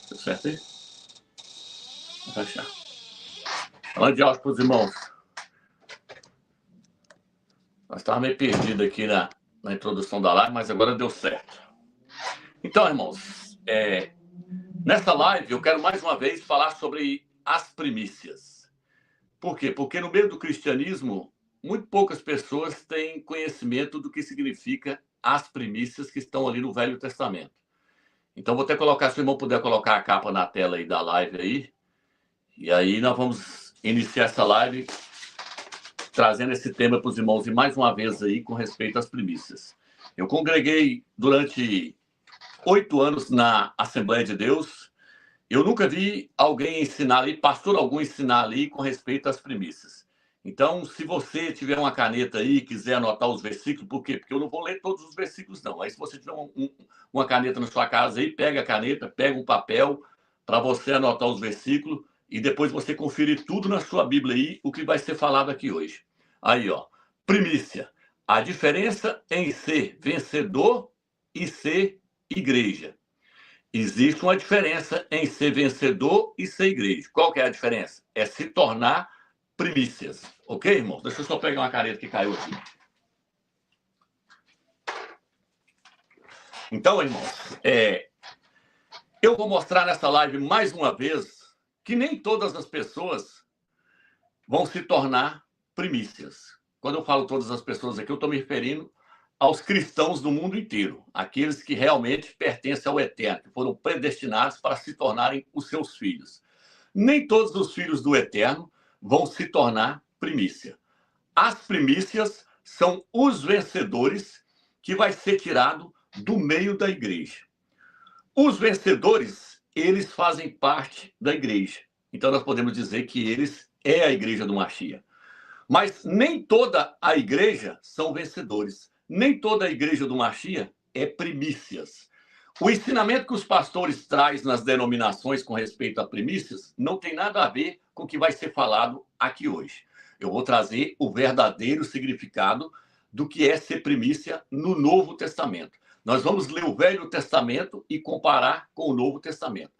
Tudo certo aí? Vou fechar. Falando de áudio para os irmãos. Nós estávamos meio perdidos aqui na introdução da live, mas agora deu certo. Então, irmãos, nessa live eu quero mais uma vez falar sobre as primícias. Por quê? Porque no meio do cristianismo, muito poucas pessoas têm conhecimento do que significa as primícias que estão ali no Velho Testamento. Então, vou até colocar, se o irmão puder colocar a capa na tela aí da live aí. E aí nós vamos iniciar essa live trazendo esse tema para os irmãos e mais uma vez aí com respeito às primícias. Eu congreguei durante 8 anos na Assembleia de Deus. Eu nunca vi alguém ensinar ali, pastor algum ensinar ali com respeito às primícias. Então, se você tiver uma caneta aí e quiser anotar os versículos, por quê? Porque eu não vou ler todos os versículos, não. Aí, se você tiver uma caneta na sua casa aí, pega a caneta, pega um papel para você anotar os versículos e depois você conferir tudo na sua Bíblia aí, o que vai ser falado aqui hoje. Aí, ó, primícia. A diferença em ser vencedor e ser igreja. Existe uma diferença em ser vencedor e ser igreja. Qual que é a diferença? É se tornar primícias. Ok, irmão? Deixa eu só pegar uma caneta que caiu aqui. Então, irmãos, eu vou mostrar nessa live mais uma vez que nem todas as pessoas vão se tornar primícias. Quando eu falo todas as pessoas aqui, eu estou me referindo aos cristãos do mundo inteiro, aqueles que realmente pertencem ao Eterno, que foram predestinados para se tornarem os seus filhos. Nem todos os filhos do Eterno vão se tornar primícia. As primícias são os vencedores que vai ser tirado do meio da igreja. Os vencedores, eles fazem parte da igreja. Então nós podemos dizer que eles é a igreja do Mashiach. Mas nem toda a igreja são vencedores. Nem toda a igreja do Mashiach é primícias. O ensinamento que os pastores trazem nas denominações com respeito a primícias não tem nada a ver com o que vai ser falado aqui hoje. Eu vou trazer o verdadeiro significado do que é ser primícia no Novo Testamento. Nós vamos ler o Velho Testamento e comparar com o Novo Testamento.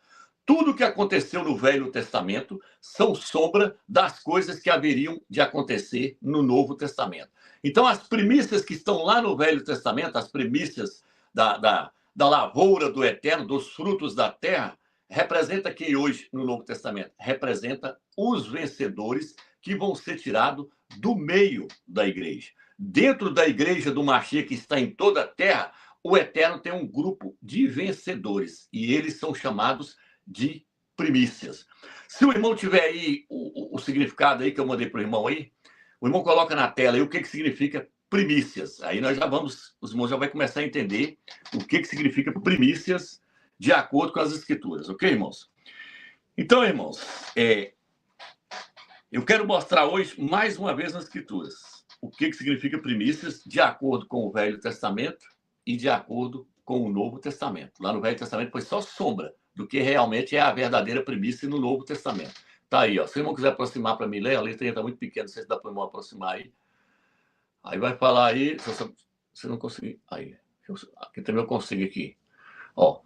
Tudo que aconteceu no Velho Testamento são sombra das coisas que haveriam de acontecer no Novo Testamento. Então, as primícias que estão lá no Velho Testamento, as primícias da lavoura do Eterno, dos frutos da terra, representa quem hoje no Novo Testamento? Representa os vencedores que vão ser tirados do meio da igreja. Dentro da igreja do Mashiach, que está em toda a terra, o Eterno tem um grupo de vencedores e eles são chamados de primícias. Se o irmão tiver aí o significado aí que eu mandei para o irmão aí, o irmão coloca na tela aí o que significa primícias. Aí nós já vamos, os irmãos já vão começar a entender o que significa primícias de acordo com as escrituras, ok, irmãos? Então, irmãos, eu quero mostrar hoje mais uma vez nas escrituras o que significa primícias de acordo com o Velho Testamento e de acordo com o Novo Testamento. Lá no Velho Testamento foi só sombra do que realmente é a verdadeira primícia no Novo Testamento. Tá aí, ó. Se o irmão quiser aproximar para mim ler, a letra está muito pequena, não sei se dá para o irmão aproximar aí. Aí vai falar aí, se não conseguir, aí. Aqui também eu consigo aqui. Ó.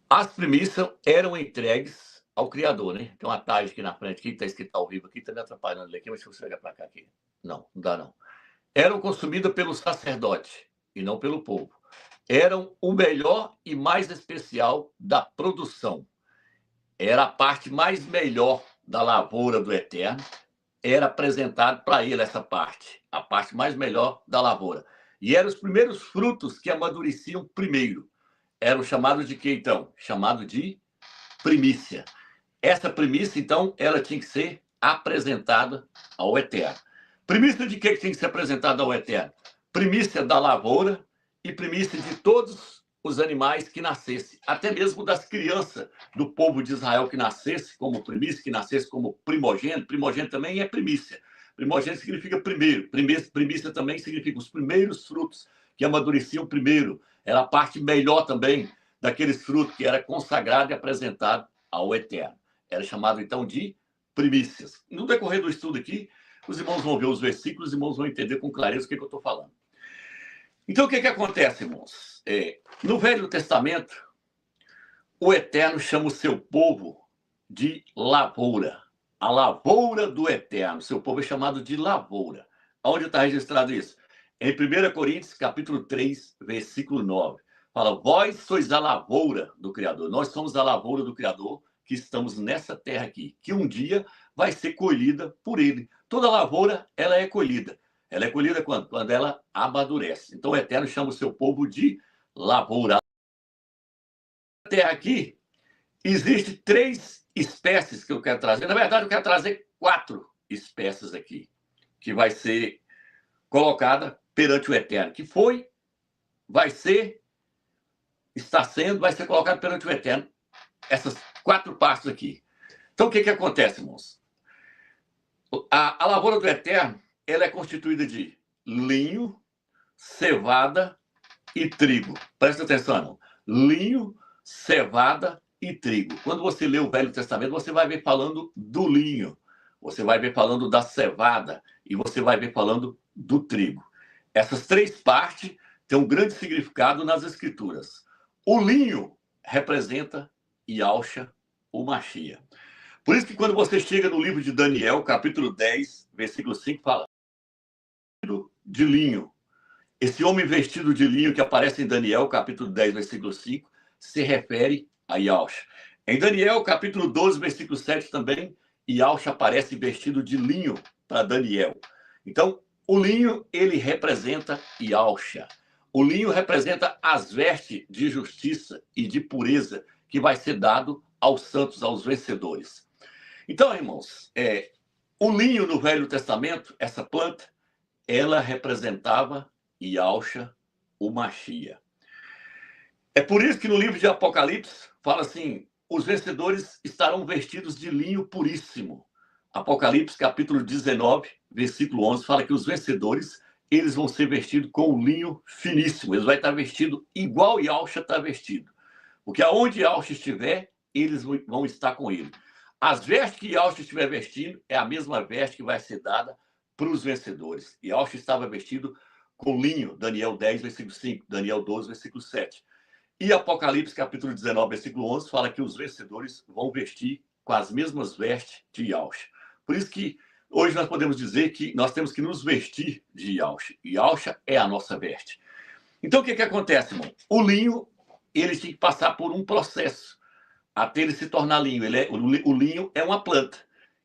As primícias eram entregues ao Criador, né? Tem uma tarde aqui na frente, que está escrito ao vivo aqui, está me atrapalhando aqui, mas se você olhar para cá aqui. Não dá não. Eram consumidas pelo sacerdote e não pelo povo. Eram o melhor e mais especial da produção. Era a parte mais melhor da lavoura do Eterno. Era apresentado para ele essa parte, a parte mais melhor da lavoura. E eram os primeiros frutos que amadureciam primeiro. Eram chamados de quê, então? Chamado de primícia. Essa primícia, então, ela tinha que ser apresentada ao Eterno. Primícia de que tinha que ser apresentada ao Eterno? Primícia da lavoura e primícia de todos os animais que nascessem, até mesmo das crianças do povo de Israel que nascesse como primícia, que nascesse como primogênito. Primogênito também é primícia. Primogênito significa primeiro. Primícia também significa os primeiros frutos que amadureciam primeiro. era a parte melhor também daqueles frutos que era consagrado e apresentado ao Eterno. Era chamado, então, de primícias. No decorrer do estudo aqui, os irmãos vão ver os versículos, os irmãos vão entender com clareza o que eu estou falando. Então, o que acontece, irmãos? No Velho Testamento, o Eterno chama o seu povo de lavoura. A lavoura do Eterno. Seu povo é chamado de lavoura. Onde está registrado isso? Em 1 Coríntios, capítulo 3, versículo 9. Fala, vós sois a lavoura do Criador. Nós somos a lavoura do Criador que estamos nessa terra aqui, que um dia vai ser colhida por ele. Toda lavoura, ela é colhida. Ela é colhida quando? Quando ela amadurece. Então, o Eterno chama o seu povo de lavoura. Na terra aqui, existem 3 espécies que eu quero trazer. Na verdade, eu quero trazer 4 espécies aqui, que vai ser colocada perante o Eterno, que foi, vai ser, está sendo, vai ser colocado perante o Eterno. Essas 4 partes aqui. Então, o que acontece, irmãos? A lavoura do Eterno, ela é constituída de linho, cevada e trigo. Presta atenção, irmão. Linho, cevada e trigo. Quando você lê o Velho Testamento, você vai ver falando do linho, você vai ver falando da cevada e você vai ver falando do trigo. Essas 3 partes têm um grande significado nas Escrituras. O linho representa Yahushua, o Mashiach. Por isso que quando você chega no livro de Daniel, capítulo 10, versículo 5, fala de linho. Esse homem vestido de linho que aparece em Daniel, capítulo 10, versículo 5, se refere a Yahushua. Em Daniel, capítulo 12, versículo 7 também, Yahushua aparece vestido de linho para Daniel. Então, o linho, ele representa Yahushua. O linho representa as vestes de justiça e de pureza que vai ser dado aos santos, aos vencedores. Então, irmãos, o linho no Velho Testamento, essa planta, ela representava Yahushua, o Mashiach. É por isso que no livro de Apocalipse fala assim, os vencedores estarão vestidos de linho puríssimo. Apocalipse, capítulo 19, versículo 11, fala que os vencedores, eles vão ser vestidos com linho finíssimo. Eles vão estar vestidos igual Yahushua está vestido. Porque aonde Yahushua estiver, eles vão estar com ele. As vestes que Yahushua estiver vestindo é a mesma veste que vai ser dada para os vencedores. Yahushua estava vestido com linho, Daniel 10, versículo 5, Daniel 12, versículo 7. E Apocalipse, capítulo 19, versículo 11, fala que os vencedores vão vestir com as mesmas vestes de Yahushua. Por isso que hoje nós podemos dizer que nós temos que nos vestir de Yahushua. Yahushua é a nossa veste. Então, o que acontece, irmão? O linho, ele tem que passar por um processo até ele se tornar linho. O linho é uma planta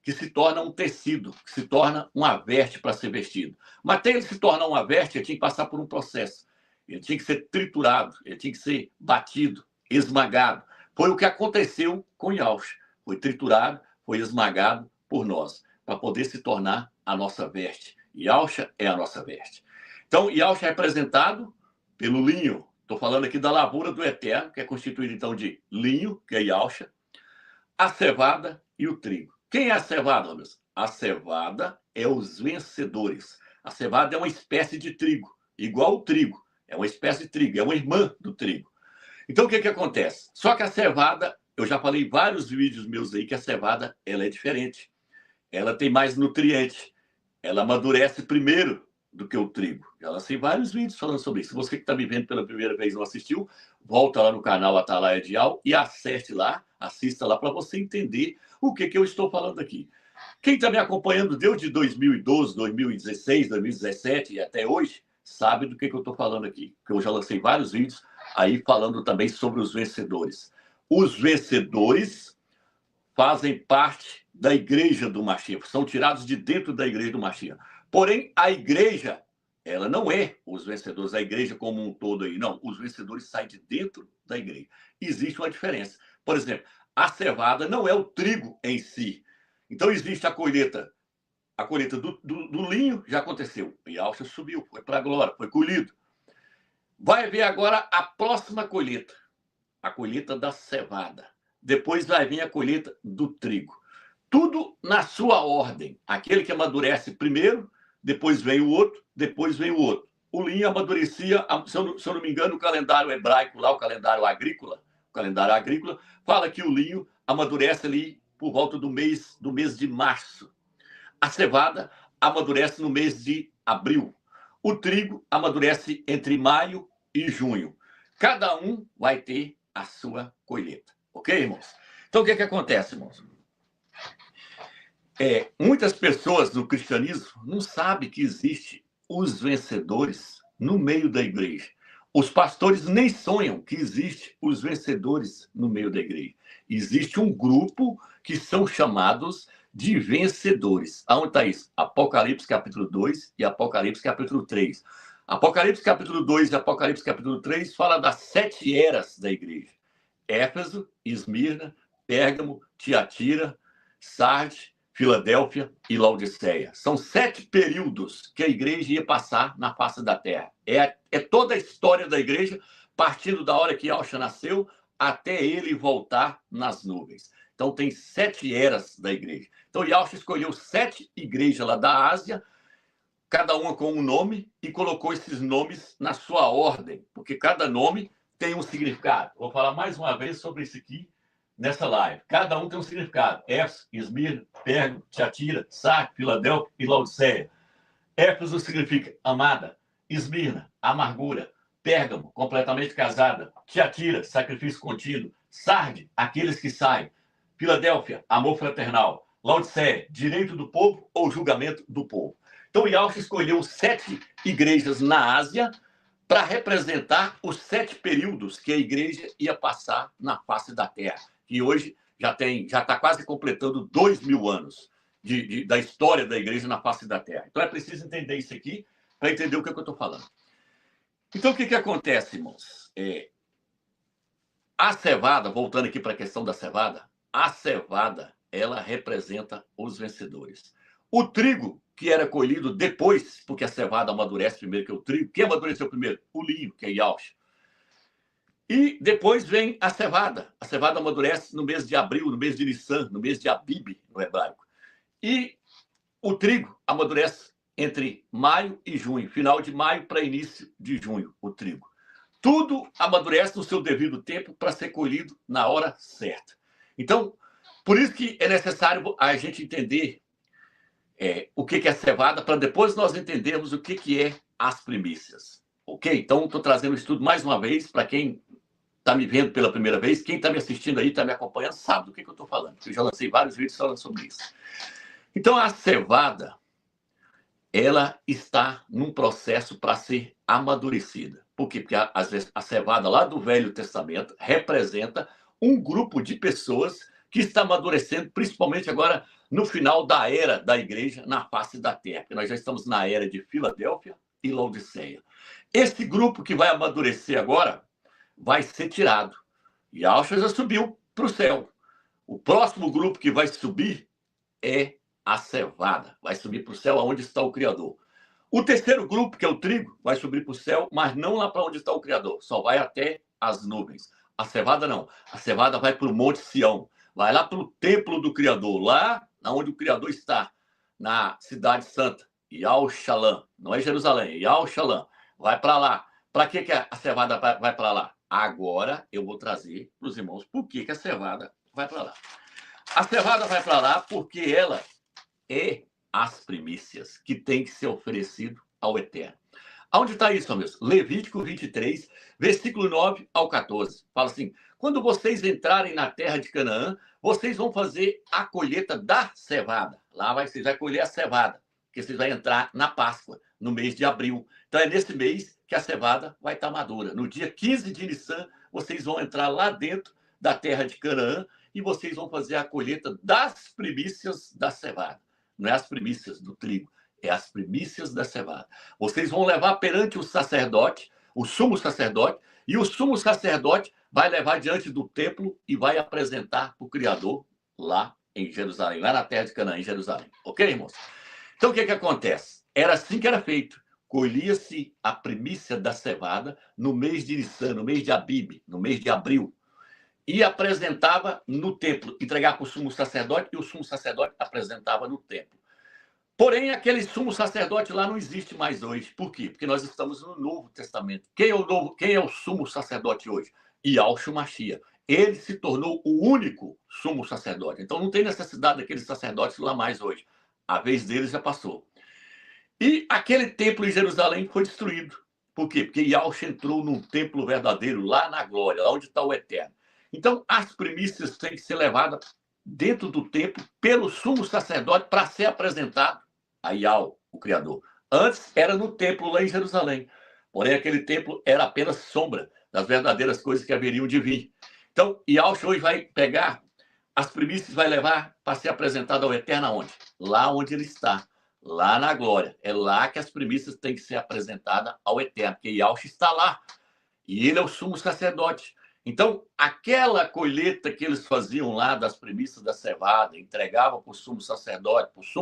que se torna um tecido, que se torna uma veste para ser vestido. Mas até ele se tornar uma veste, ele tinha que passar por um processo. Ele tinha que ser triturado, ele tinha que ser batido, esmagado. Foi o que aconteceu com Yahushua. Foi triturado, foi esmagado por nós, para poder se tornar a nossa veste. Yahushua é a nossa veste. Então, Yahushua é representado pelo linho. Estou falando aqui da lavoura do Eterno, que é constituída, então, de linho, que é Yahushua, a cevada e o trigo. Quem é a cevada, Robson? A cevada é os vencedores. A cevada é uma espécie de trigo, igual o trigo. É uma espécie de trigo, é uma irmã do trigo. Então, o que acontece? Só que a cevada, eu já falei em vários vídeos meus aí que a cevada, ela é diferente. Ela tem mais nutriente. Ela amadurece primeiro do que o trigo. Já lancei vários vídeos falando sobre isso. Se você que está me vendo pela primeira vez e não assistiu, volta lá no canal Atalaia Dial e assista lá para você entender o que eu estou falando aqui. Quem está me acompanhando desde 2012, 2016, 2017 e até hoje, sabe do que eu estou falando aqui. Porque eu já lancei vários vídeos aí falando também sobre os vencedores. Os vencedores fazem parte da igreja do Mashiach, são tirados de dentro da igreja do Mashiach. Porém, a igreja, ela não é os vencedores, a igreja como um todo aí, não. Os vencedores saem de dentro da igreja. Existe uma diferença. Por exemplo, a cevada não é o trigo em si. Então, existe a colheita do linho, já aconteceu. E Yahushua subiu, foi para a glória, foi colhido. Vai haver agora a próxima colheita, a colheita da cevada. Depois vai vir a colheita do trigo. Tudo na sua ordem. Aquele que amadurece primeiro, depois vem o outro, depois vem o outro. o linho amadurecia, se eu não me engano, o calendário hebraico lá, o calendário agrícola, fala que o linho amadurece ali por volta do mês de março. A cevada amadurece no mês de abril. O trigo amadurece entre maio e junho. Cada um vai ter a sua colheita. Ok, irmãos? Então, o que acontece, irmãos? Muitas pessoas no cristianismo não sabem que existe os vencedores no meio da igreja. Os pastores nem sonham que existe os vencedores no meio da igreja. Existe um grupo que são chamados de vencedores. Aonde está isso? Apocalipse capítulo 2 e Apocalipse capítulo 3. Apocalipse capítulo 2 e Apocalipse capítulo 3 fala das 7 eras da igreja. Éfeso, Esmirna, Pérgamo, Tiatira, Sardes, Filadélfia e Laodiceia. São 7 períodos que a igreja ia passar na face da terra. É toda a história da igreja, partindo da hora que Yahshua nasceu até ele voltar nas nuvens. Então, tem 7 eras da igreja. Então, Yahshua escolheu 7 igrejas lá da Ásia, cada uma com um nome, e colocou esses nomes na sua ordem, porque cada nome tem um significado. Vou falar mais uma vez sobre isso aqui nessa live. Cada um tem um significado. Éfeso, Esmirna, Pérgamo, Tiatira, Sardes, Filadélfia e Laodiceia. Éfeso significa amada. Esmirna, amargura. Pérgamo, completamente casada. Tiatira, sacrifício contínuo. Sardes, aqueles que saem. Filadélfia, amor fraternal. Laodiceia, direito do povo ou julgamento do povo. Então, Yahshua escolheu 7 igrejas na Ásia para representar os 7 períodos que a igreja ia passar na face da terra. E hoje já está quase completando 2000 anos da história da igreja na face da terra. Então, é preciso entender isso aqui para entender o que eu estou falando. Então, o que acontece, irmãos? A cevada, voltando aqui para a questão da cevada, a cevada, ela representa os vencedores. O trigo, que era colhido depois, porque a cevada amadurece primeiro que o trigo. Quem amadureceu primeiro? O linho, que é Yahshua. E depois vem a cevada. A cevada amadurece no mês de abril, no mês de Nissan, no mês de Abib, no hebraico. E o trigo amadurece entre maio e junho, final de maio para início de junho, o trigo. Tudo amadurece no seu devido tempo para ser colhido na hora certa. Então, por isso que é necessário a gente entender o que é cevada, para depois nós entendermos o que é as primícias. Ok? Então, estou trazendo o estudo mais uma vez, para quem está me vendo pela primeira vez, quem está me assistindo aí, está me acompanhando, sabe do que eu estou falando. Eu já lancei vários vídeos falando sobre isso. Então, a cevada, ela está num processo para ser amadurecida. Por quê? Porque a cevada lá do Velho Testamento representa um grupo de pessoas que está amadurecendo, principalmente agora no final da era da igreja na face da terra. Porque nós já estamos na era de Filadélfia e Laodiceia. Esse grupo que vai amadurecer agora vai ser tirado. E Yahshua já subiu para o céu. O próximo grupo que vai subir é a cevada. Vai subir para o céu aonde está o Criador. O terceiro grupo, que é o trigo, vai subir para o céu, mas não lá para onde está o Criador. Só vai até as nuvens. A cevada não. A cevada vai para o Monte Sião. Vai lá para o templo do Criador. Lá onde o Criador está. Na cidade santa. Yahushalã. Não é Jerusalém. É Yahushalã. Vai para lá. Para que a cevada vai para lá? Agora eu vou trazer para os irmãos por que a cevada vai para lá. A cevada vai para lá porque ela é as primícias que tem que ser oferecido ao Eterno. Onde está isso, meus? Levítico 23, versículo 9 ao 14. Fala assim: quando vocês entrarem na terra de Canaã, vocês vão fazer a colheita da cevada. Lá vocês vão colher a cevada, porque vocês vão entrar na Páscoa, no mês de abril. Então é nesse mês que a cevada vai estar madura. No dia 15 de Nissan, vocês vão entrar lá dentro da terra de Canaã e vocês vão fazer a colheita das primícias da cevada. Não é as primícias do trigo, é as primícias da cevada. Vocês vão levar perante o sacerdote, o sumo sacerdote, e o sumo sacerdote vai levar diante do templo e vai apresentar para o Criador lá em Jerusalém, lá na terra de Canaã, em Jerusalém. Ok, irmãos? Então, o que acontece? Era assim que era feito. Colhia-se a primícia da cevada no mês de Nissan, no mês de Abib, no mês de abril. E apresentava no templo, entregava para o sumo sacerdote, e o sumo sacerdote apresentava no templo. Porém, aquele sumo sacerdote lá não existe mais hoje. Por quê? Porque nós estamos no Novo Testamento. Quem é o sumo sacerdote hoje? Yahshua Mashiach. Ele se tornou o único sumo sacerdote. Então não tem necessidade daqueles sacerdotes lá mais hoje. A vez deles já passou. E aquele templo em Jerusalém foi destruído. Por quê? Porque Yahshua entrou num templo verdadeiro, lá na glória, lá onde está o Eterno. Então, as primícias têm que ser levadas dentro do templo pelo sumo sacerdote para ser apresentado a Yahweh, o Criador. Antes era no templo lá em Jerusalém. Porém, aquele templo era apenas sombra das verdadeiras coisas que haveriam de vir. Então, Yahshua hoje vai pegar as primícias, vai levar para ser apresentado ao Eterno aonde? Lá onde ele está. Lá na glória. É lá que as primícias têm que ser apresentadas ao Eterno, porque Yahshua está lá. E ele é o sumo sacerdote. Então, aquela colheita que eles faziam lá das primícias da cevada, entregavam para o sumo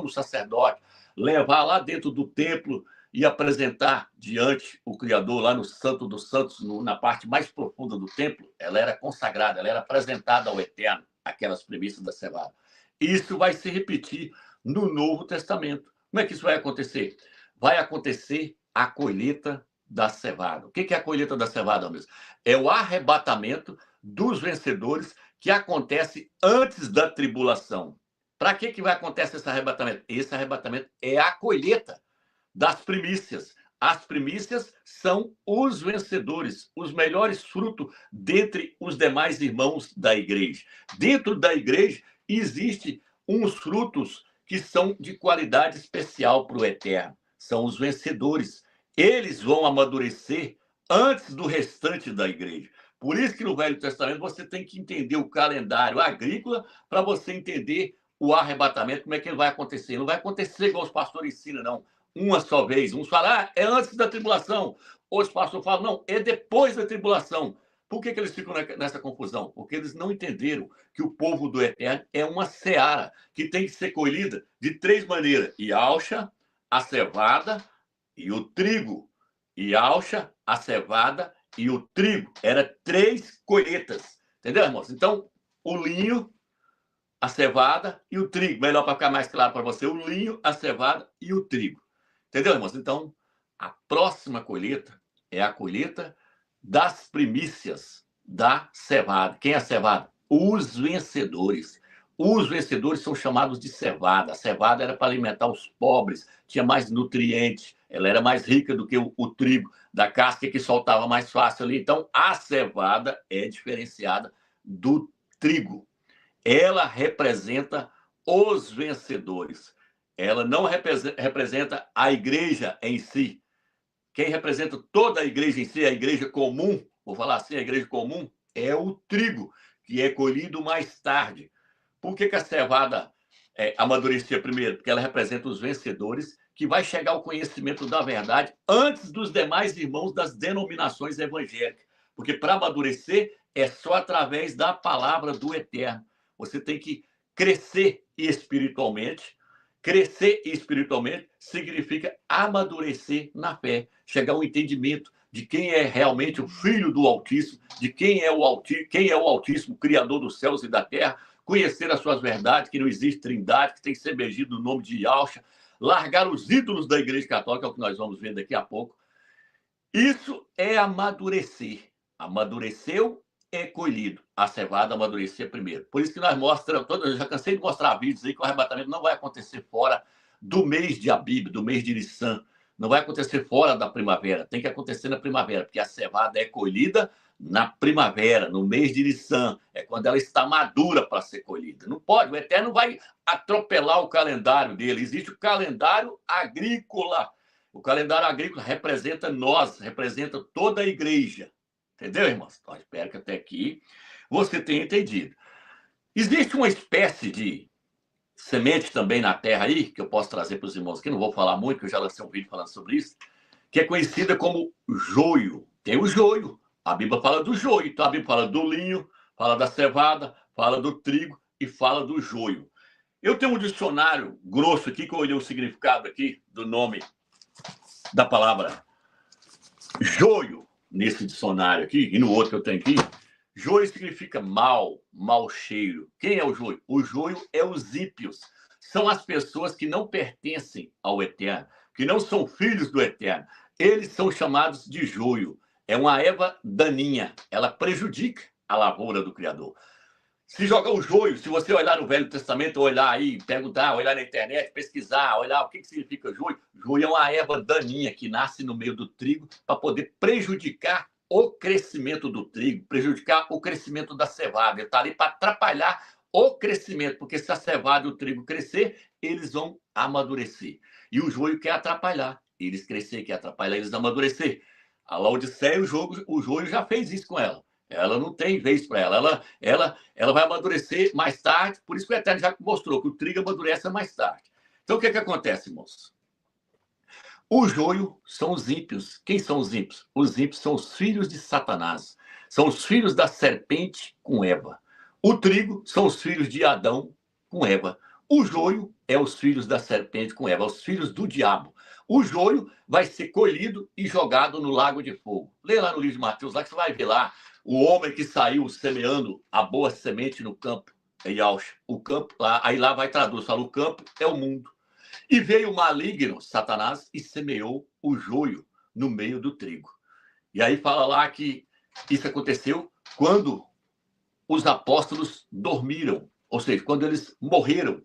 sacerdote levar lá dentro do templo e apresentar diante o Criador, lá no Santo dos Santos, na parte mais profunda do templo, ela era consagrada, ela era apresentada ao Eterno, aquelas primícias da cevada. Isso vai se repetir no Novo Testamento. Como é que isso vai acontecer? Vai acontecer a colheita da cevada. O que é a colheita da cevada mesmo? É o arrebatamento dos vencedores que acontece antes da tribulação. Para que vai acontecer esse arrebatamento? Esse arrebatamento é a colheita das primícias. As primícias são os vencedores, os melhores frutos dentre os demais irmãos da igreja. Dentro da igreja existe uns frutos que são de qualidade especial para o Eterno. São os vencedores. Eles vão amadurecer antes do restante da igreja. Por isso que no Velho Testamento você tem que entender o calendário agrícola para você entender o arrebatamento, como é que ele vai acontecer. Não vai acontecer igual os pastores ensinam, não. Uma só vez. Uns falam, é antes da tribulação. Outros pastores falam, não, é depois da tribulação. Por que eles ficam nessa confusão? Porque eles não entenderam que o povo do Eterno é uma seara que tem que ser colhida de três maneiras. Yahshua, a cevada e o trigo. Yahshua, a cevada e o trigo. Era três colheitas. Entendeu, irmãos? Então, o linho, a cevada e o trigo. Melhor para ficar mais claro para você, o linho, a cevada e o trigo. Entendeu, irmãos? Então, a próxima colheita é a colheita das primícias da cevada. Quem é a cevada? Os vencedores. Os vencedores são chamados de cevada. A cevada era para alimentar os pobres, tinha mais nutrientes, ela era mais rica do que o trigo da casca que soltava mais fácil ali. Então, a cevada é diferenciada do trigo. Ela representa os vencedores. Ela não representa a igreja em si. Quem representa toda a igreja em si, a igreja comum, vou falar assim, a igreja comum, é o trigo, que é colhido mais tarde. Por que a cevada amadurecia primeiro? Porque ela representa os vencedores, que vai chegar ao conhecimento da verdade antes dos demais irmãos das denominações evangélicas. Porque para amadurecer é só através da palavra do Eterno. Você tem que crescer espiritualmente. Crescer espiritualmente significa amadurecer na fé, chegar ao entendimento de quem é realmente o Filho do Altíssimo, de quem é o Altíssimo, Criador dos céus e da terra, conhecer as suas verdades, que não existe trindade, que tem que ser begido no nome de Yahshua, largar os ídolos da Igreja Católica, é o que nós vamos ver daqui a pouco. Isso é amadurecer. Amadureceu, é colhido. A cevada amadurecer primeiro. Por isso que nós mostramos, eu já cansei de mostrar vídeos aí que o arrebatamento não vai acontecer fora do mês de Abib, do mês de Nissan. Não vai acontecer fora da primavera. Tem que acontecer na primavera, porque a cevada é colhida na primavera, no mês de Nissan. É quando ela está madura para ser colhida. Não pode, o Eterno vai atropelar o calendário dele. Existe o calendário agrícola. O calendário agrícola representa nós, representa toda a igreja. Entendeu, irmãos? Então, espero que até aqui você tenha entendido. Existe uma espécie de semente também na terra aí, que eu posso trazer para os irmãos aqui, não vou falar muito, porque eu já lancei um vídeo falando sobre isso, que é conhecida como joio. Tem o joio. A Bíblia fala do joio. Então, a Bíblia fala do linho, fala da cevada, fala do trigo e fala do joio. Eu tenho um dicionário grosso aqui, que eu olhei o significado aqui do nome da palavra joio, nesse dicionário aqui, e no outro que eu tenho aqui. Joio significa mal, mau cheiro. Quem é o joio? O joio é os ímpios. são as pessoas que não pertencem ao Eterno, que não são filhos do Eterno. Eles são chamados de joio. É uma erva daninha. Ela prejudica a lavoura do Criador. Se joga o joio, se você olhar no Velho Testamento, olhar aí, perguntar, olhar na internet, pesquisar, olhar o que significa joio. Joio é uma erva daninha que nasce no meio do trigo para poder prejudicar o crescimento do trigo, prejudicar o crescimento da cevada. Ele está ali para atrapalhar o crescimento, porque se a cevada e o trigo crescer, eles vão amadurecer. E o joio quer atrapalhar eles crescer, quer atrapalhar eles amadurecer. A Laodiceia, o joio já fez isso com ela. Ela não tem vez para ela. Ela vai amadurecer mais tarde, por isso que o Eterno já mostrou que o trigo amadurece mais tarde. Então, o que acontece, irmãos? O joio são os ímpios. Quem são os ímpios? Os ímpios são os filhos de Satanás. São os filhos da serpente com Eva. O trigo são os filhos de Adão com Eva. O joio é os filhos da serpente com Eva, os filhos do diabo. O joio vai ser colhido e jogado no lago de fogo. Lê lá no livro de Mateus, lá que você vai ver lá o homem que saiu semeando a boa semente no campo. O campo, aí lá vai traduzir, fala, o campo é o mundo. E veio o maligno, Satanás, e semeou o joio no meio do trigo. E aí fala lá que isso aconteceu quando os apóstolos dormiram, ou seja, quando eles morreram.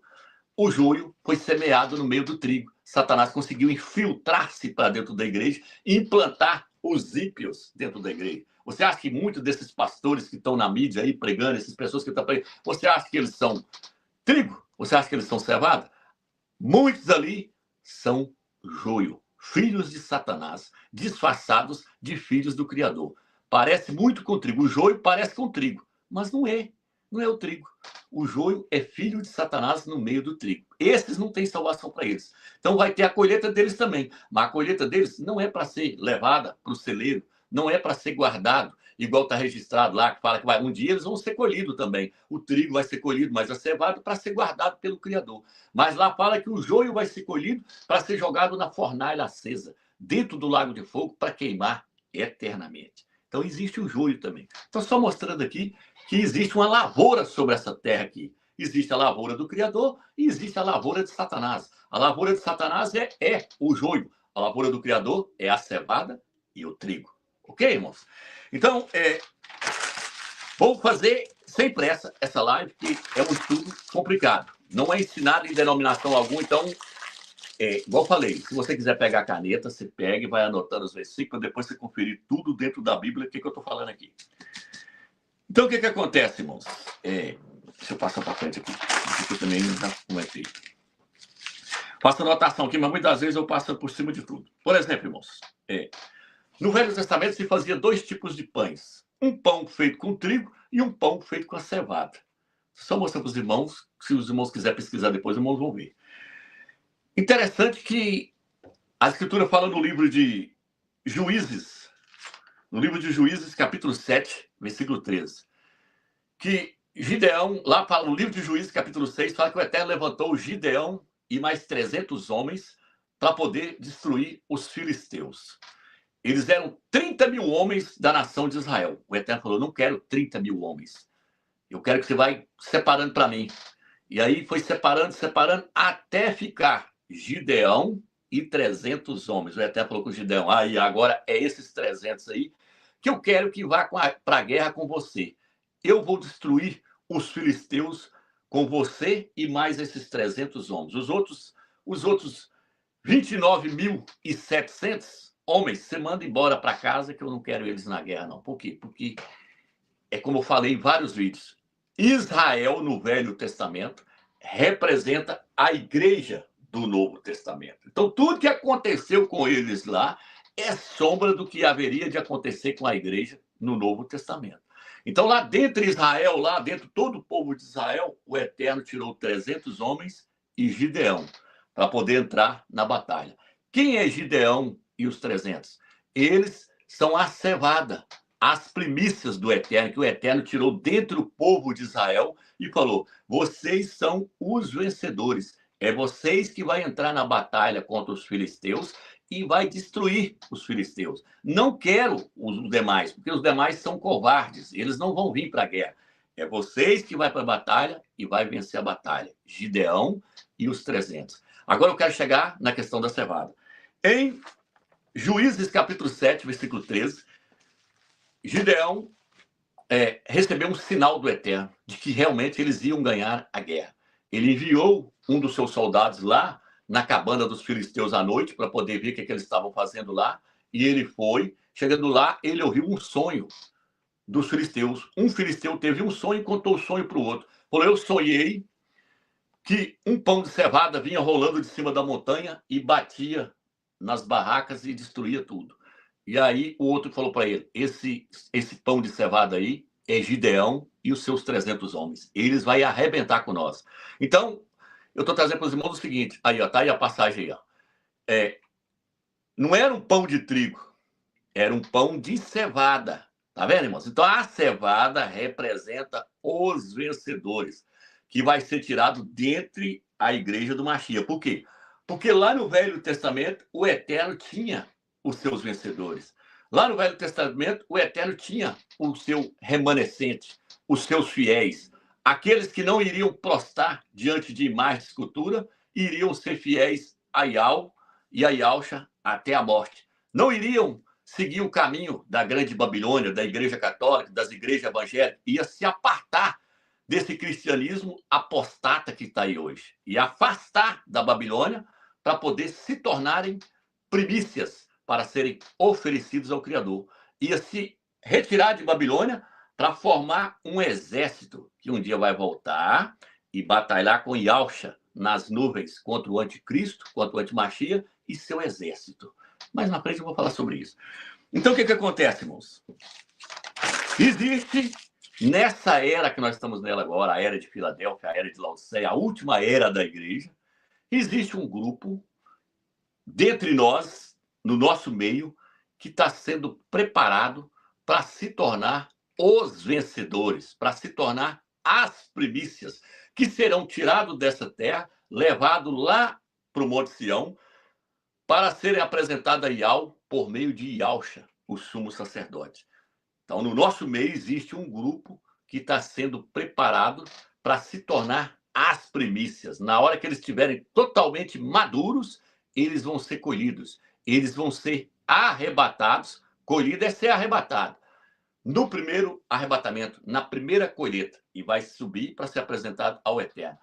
O joio foi semeado no meio do trigo. Satanás conseguiu infiltrar-se para dentro da igreja e implantar os ímpios dentro da igreja. Você acha que muitos desses pastores que estão na mídia aí pregando, essas pessoas que estão pregando, você acha que eles são trigo? Você acha que eles são cevada? Muitos ali são joio, filhos de Satanás, disfarçados de filhos do Criador. Parece muito com trigo. O joio parece com trigo, mas não é. Não é o trigo. O joio é filho de Satanás no meio do trigo. Esses não têm salvação para eles. Então vai ter a colheita deles também. Mas a colheita deles não é para ser levada para o celeiro, não é para ser guardado, igual está registrado lá, que fala que um dia eles vão ser colhidos também. O trigo vai ser colhido, mas a cevada para ser guardado pelo Criador. Mas lá fala que o joio vai ser colhido para ser jogado na fornalha acesa, dentro do lago de fogo, para queimar eternamente. Então existe o joio também. Então só mostrando aqui que existe uma lavoura sobre essa terra aqui. Existe a lavoura do Criador e existe a lavoura de Satanás. A lavoura de Satanás é o joio. A lavoura do Criador é a cevada e o trigo. Ok, irmãos? Então, vamos fazer sem pressa essa live, que é um estudo complicado. Não é ensinado em denominação alguma, então, igual eu falei, se você quiser pegar a caneta, você pega e vai anotando os versículos, depois você conferir tudo dentro da Bíblia, o que eu estou falando aqui. Então, o que acontece, irmãos? Deixa eu passar para frente aqui. Eu também já comentei. Faço anotação aqui, mas muitas vezes eu passo por cima de tudo. Por exemplo, irmãos, no Velho Testamento se fazia 2 tipos de pães. Um pão feito com trigo e um pão feito com a cevada. Só mostrar para os irmãos, se os irmãos quiserem pesquisar depois, os irmãos vão ver. Interessante que a Escritura fala no livro de Juízes, capítulo 7, versículo 13, que Gideão, lá fala, no livro de Juízes, capítulo 6, fala que o Eterno levantou Gideão e mais 300 homens para poder destruir os filisteus. Eles eram 30 mil homens da nação de Israel. O Eterno falou, não quero 30 mil homens. Eu quero que você vai separando para mim. E aí foi separando, até ficar Gideão e 300 homens. O Eterno falou com Gideão, aí agora é esses 300 aí que eu quero que vá para a guerra com você. Eu vou destruir os filisteus com você e mais esses 300 homens. Os outros 29.700 homens, você manda embora para casa, que eu não quero eles na guerra, não. Por quê? Porque, é como eu falei em vários vídeos, Israel, no Velho Testamento, representa a igreja do Novo Testamento. Então, tudo que aconteceu com eles lá é sombra do que haveria de acontecer com a igreja no Novo Testamento. Então, lá dentro de Israel, lá dentro todo o povo de Israel, o Eterno tirou 300 homens e Gideão para poder entrar na batalha. Quem é Gideão e os 300? Eles são a cevada, as primícias do Eterno, que o Eterno tirou dentro do povo de Israel e falou, vocês são os vencedores. É vocês que vão entrar na batalha contra os filisteus e vai destruir os filisteus. Não quero os demais, porque os demais são covardes, eles não vão vir para a guerra. É vocês que vão para a batalha e vai vencer a batalha. Gideão e os 300. Agora eu quero chegar na questão da cevada. Em Juízes capítulo 7, versículo 13, Gideão recebeu um sinal do Eterno de que realmente eles iam ganhar a guerra. Ele enviou um dos seus soldados lá na cabana dos filisteus à noite para poder ver o que eles estavam fazendo lá, e ele foi. Chegando lá, ele ouviu um sonho dos filisteus. Um filisteu teve um sonho e contou o sonho para o outro. Falou, eu sonhei que um pão de cevada vinha rolando de cima da montanha e batia nas barracas e destruía tudo. E aí o outro falou para ele, esse pão de cevada aí é Gideão e os seus 300 homens. Eles vão arrebentar com nós. Então, eu estou trazendo para os irmãos o seguinte, aí, ó, tá aí a passagem aí, ó. Não era um pão de trigo, era um pão de cevada. Tá vendo, irmãos? Então, a cevada representa os vencedores, que vai ser tirado dentre a igreja do Mashiach. Por quê? Porque lá no Velho Testamento, o Eterno tinha os seus vencedores. Lá no Velho Testamento, o Eterno tinha o seu remanescente, os seus fiéis. Aqueles que não iriam prostrar diante de imagem de escultura, iriam ser fiéis a Yahweh e a Yahusha até a morte. Não iriam seguir o caminho da grande Babilônia, da igreja católica, das igrejas evangélicas, ia se apartar desse cristianismo apostata que está aí hoje e afastar da Babilônia para poder se tornarem primícias para serem oferecidos ao Criador. Ia se retirar de Babilônia para formar um exército que um dia vai voltar e batalhar com Yahusha nas nuvens contra o anticristo, contra o antimachia e seu exército. Mas na frente eu vou falar sobre isso. Então, o que acontece, irmãos? Existe, nessa era que nós estamos nela agora, a era de Filadélfia, a era de Laodiceia, a última era da igreja, existe um grupo, dentre nós, no nosso meio, que está sendo preparado para se tornar os vencedores, para se tornar as primícias, que serão tirados dessa terra, levados lá para o Monte Sião, para serem apresentados a Yahweh por meio de Yahusha, o sumo sacerdote. Então, no nosso meio existe um grupo que está sendo preparado para se tornar as primícias. Na hora que eles estiverem totalmente maduros, eles vão ser colhidos. Eles vão ser arrebatados. Colhida é ser arrebatado. No primeiro arrebatamento, na primeira colheita, e vai subir para ser apresentado ao Eterno.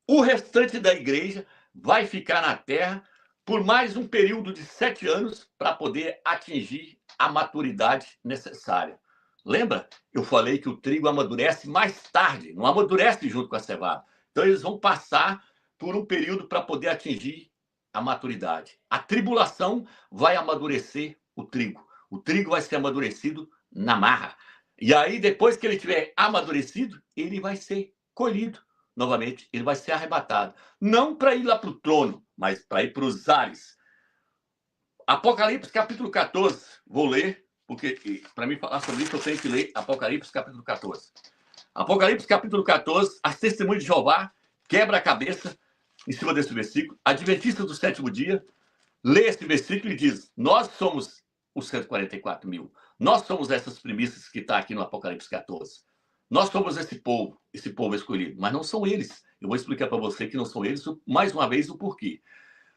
O restante da igreja vai ficar na terra por mais um período de 7 anos para poder atingir a maturidade necessária. Lembra? Eu falei que o trigo amadurece mais tarde, não amadurece junto com a cevada. Então, eles vão passar por um período para poder atingir a maturidade. A tribulação vai amadurecer o trigo. O trigo vai ser amadurecido na marra. E aí, depois que ele tiver amadurecido, ele vai ser colhido novamente. Ele vai ser arrebatado. Não para ir lá para o trono, mas para ir para os ares. Apocalipse, capítulo 14. Vou ler, porque para mim falar sobre isso eu tenho que ler Apocalipse, capítulo 14. Apocalipse, capítulo 14, as testemunhas de Jeová, quebra a cabeça em cima desse versículo. Adventista do sétimo dia, lê esse versículo e diz, nós somos os 144 mil. Nós somos essas primícias que está aqui no Apocalipse 14. Nós somos esse povo escolhido, mas não são eles. Eu vou explicar para você que não são eles, mais uma vez, o porquê.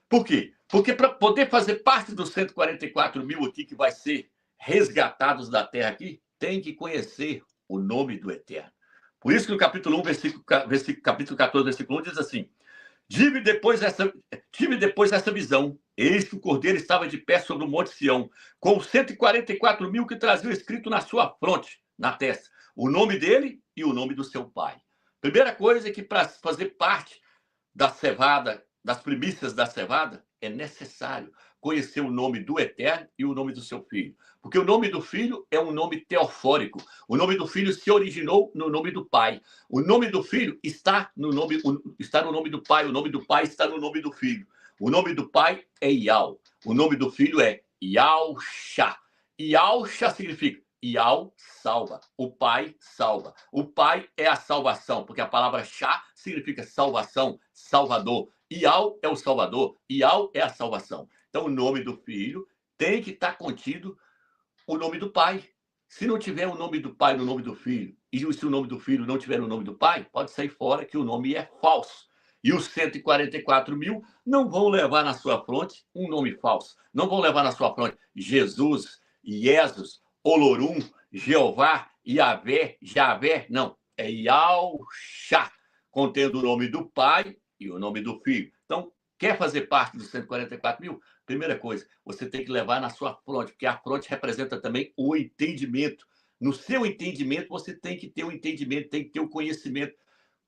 Por quê? Porque para poder fazer parte dos 144 mil aqui, que vai ser resgatados da terra aqui, tem que conhecer o nome do Eterno. Por isso que no capítulo 1, capítulo 14, versículo 1, diz assim, tive depois essa visão, eis que o Cordeiro estava de pé sobre o Monte Sião, com 144 mil que traziam escrito na sua fronte, na testa, o nome dele e o nome do seu pai. Primeira coisa é que para fazer parte da cevada, das primícias da cevada, é necessário conhecer o nome do Eterno e o nome do seu filho. Porque o nome do filho é um nome teofórico. O nome do filho se originou no nome do pai. O nome do filho está no nome do pai. O nome do pai está no nome do filho. O nome do pai é Yahweh. O nome do filho é Yahusha. Yahusha significa Yahweh salva. O pai salva. O pai é a salvação, porque a palavra Shá significa salvação, salvador. Yahweh é o salvador. Yahweh é a salvação. Então, o nome do filho tem que estar contido o nome do pai. Se não tiver o nome do pai no nome do filho, e se o nome do filho não tiver no nome do pai, pode sair fora que o nome é falso. E os 144 mil não vão levar na sua fronte um nome falso. Não vão levar na sua fronte Jesus, Jesus, Olorum, Jeová, Yahvé, Javé. Não, é Yahshua, contendo o nome do Pai e o nome do Filho. Então, quer fazer parte dos 144 mil? Primeira coisa, você tem que levar na sua fronte, porque a fronte representa também o entendimento. No seu entendimento, você tem que ter o entendimento, tem que ter o conhecimento.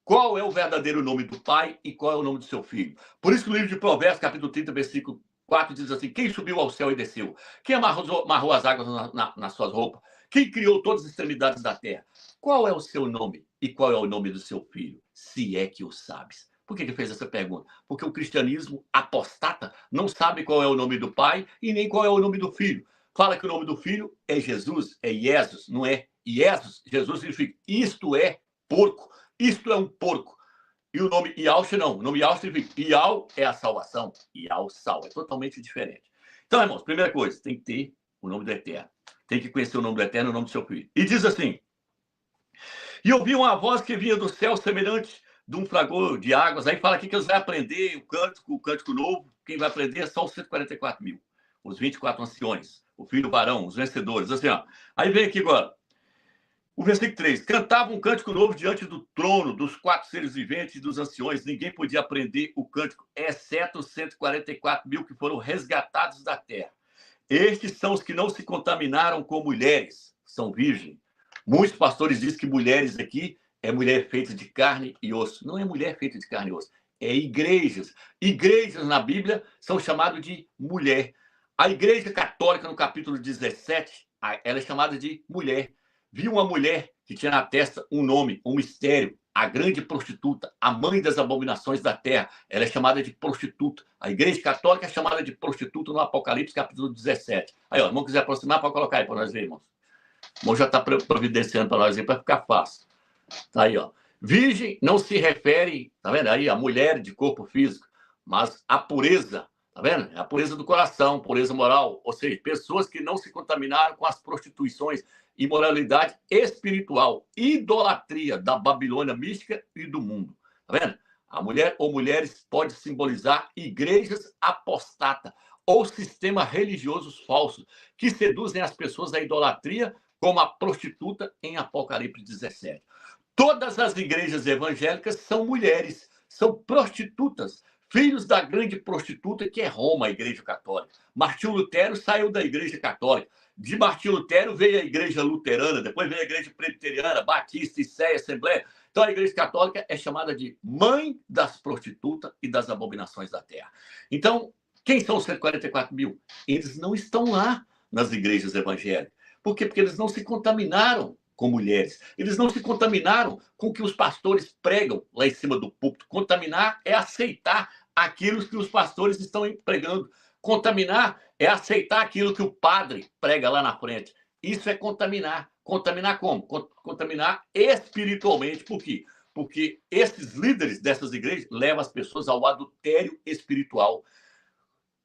Qual é o verdadeiro nome do Pai e qual é o nome do seu Filho? Por isso que o livro de Provérbios, capítulo 30, versículo 4, diz assim: quem subiu ao céu e desceu? Quem amarrou as águas nas suas roupas? Quem criou todas as extremidades da terra? Qual é o seu nome e qual é o nome do seu filho? Se é que o sabes. Por que ele fez essa pergunta? Porque o cristianismo apostata não sabe qual é o nome do Pai e nem qual é o nome do Filho. Fala que o nome do Filho é Jesus, é Jesus, não é Jesus. Jesus significa isto é porco, isto é um porco. E o nome Yahshua não. O nome Yahshua significa Yah é a salvação, Yah sal. É totalmente diferente. Então, irmãos, primeira coisa, tem que ter o nome do Eterno. Tem que conhecer o nome do Eterno e o nome do seu filho. E diz assim: e ouvi uma voz que vinha do céu semelhante de um fragor de águas. Aí fala aqui que eles vão aprender o cântico novo. Quem vai aprender é só os 144 mil. Os 24 anciões, o filho varão, os vencedores. Assim, ó. Aí vem aqui agora. O versículo 3. Cantava um cântico novo diante do trono, dos 4 seres viventes e dos anciões. Ninguém podia aprender o cântico, exceto os 144 mil que foram resgatados da terra. Estes são os que não se contaminaram com mulheres, são virgens. Muitos pastores dizem que mulheres aqui é mulher feita de carne e osso. Não é mulher feita de carne e osso, é igrejas. Igrejas na Bíblia são chamadas de mulher. A Igreja Católica, no capítulo 17, ela é chamada de mulher. Viu uma mulher que tinha na testa um nome, um mistério, a grande prostituta, a mãe das abominações da terra. Ela é chamada de prostituta. A Igreja Católica é chamada de prostituta no Apocalipse, capítulo 17. Aí, ó, o irmão quiser aproximar, pode colocar aí para nós ver, irmãos. O irmão já está providenciando para nós aí, para ficar fácil. Tá aí, ó. Virgem não se refere, tá vendo aí, a mulher de corpo físico, mas a pureza, tá vendo? A pureza do coração, pureza moral, ou seja, pessoas que não se contaminaram com as prostituições, imoralidade espiritual, idolatria da Babilônia mística e do mundo. Tá vendo? A mulher ou mulheres pode simbolizar igrejas apostatas ou sistemas religiosos falsos que seduzem as pessoas à idolatria, como a prostituta em Apocalipse 17. Todas as igrejas evangélicas são mulheres, são prostitutas, filhos da grande prostituta que é Roma, a Igreja Católica. Martinho Lutero saiu da Igreja Católica. De Martinho Lutero veio a Igreja Luterana, depois veio a Igreja Presbiteriana, Batista, Sé, Assembleia. Então a Igreja Católica é chamada de mãe das prostitutas e das abominações da terra. Então, quem são os 144 mil? Eles não estão lá nas igrejas evangélicas. Por quê? Porque eles não se contaminaram com mulheres. Eles não se contaminaram com o que os pastores pregam lá em cima do púlpito. Contaminar é aceitar aquilo que os pastores estão pregando. Contaminar é aceitar aquilo que o padre prega lá na frente. Isso é contaminar. Contaminar como? Contaminar espiritualmente. Por quê? Porque esses líderes dessas igrejas levam as pessoas ao adultério espiritual.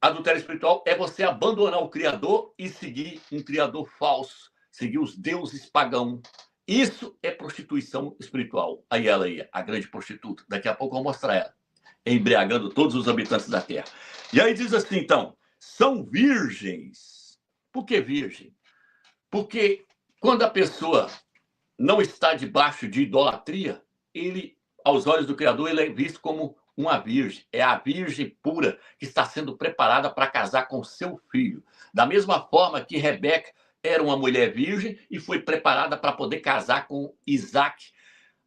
Adultério espiritual é você abandonar o Criador e seguir um Criador falso. Seguir os deuses pagãos. Isso é prostituição espiritual. Aí ela aí, a grande prostituta. Daqui a pouco eu vou mostrar ela. Embriagando todos os habitantes da terra. E aí diz assim, então, são virgens. Por que virgem? Porque quando a pessoa não está debaixo de idolatria, ele, aos olhos do Criador, ele é visto como uma virgem. É a virgem pura que está sendo preparada para casar com seu filho. Da mesma forma que Rebeca era uma mulher virgem e foi preparada para poder casar com Isaac.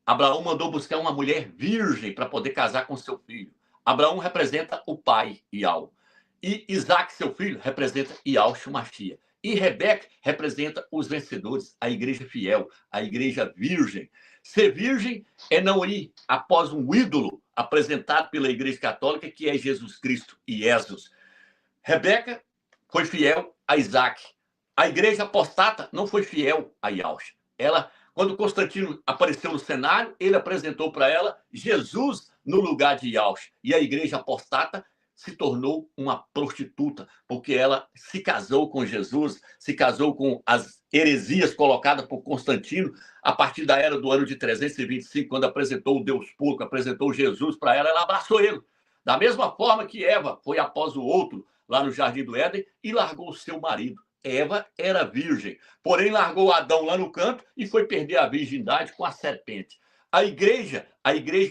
Abraão mandou buscar uma mulher virgem para poder casar com seu filho. Abraão representa o pai, Iau. E Isaac, seu filho, representa Yahshua Mashiach. E Rebeca representa os vencedores, a igreja fiel, a igreja virgem. Ser virgem é não ir após um ídolo apresentado pela Igreja Católica, que é Jesus Cristo e Jesus. Rebeca foi fiel a Isaac. A igreja apostata não foi fiel a Yahshua. Ela, quando Constantino apareceu no cenário, ele apresentou para ela Jesus no lugar de Yahshua. E a igreja apostata se tornou uma prostituta, porque ela se casou com Jesus, se casou com as heresias colocadas por Constantino, a partir da era do ano de 325, quando apresentou o Deus puro, apresentou Jesus para ela, ela abraçou ele. Da mesma forma que Eva foi após o outro, lá no Jardim do Éden, e largou o seu marido. Eva era virgem, porém largou Adão lá no canto e foi perder a virgindade com a serpente. A igreja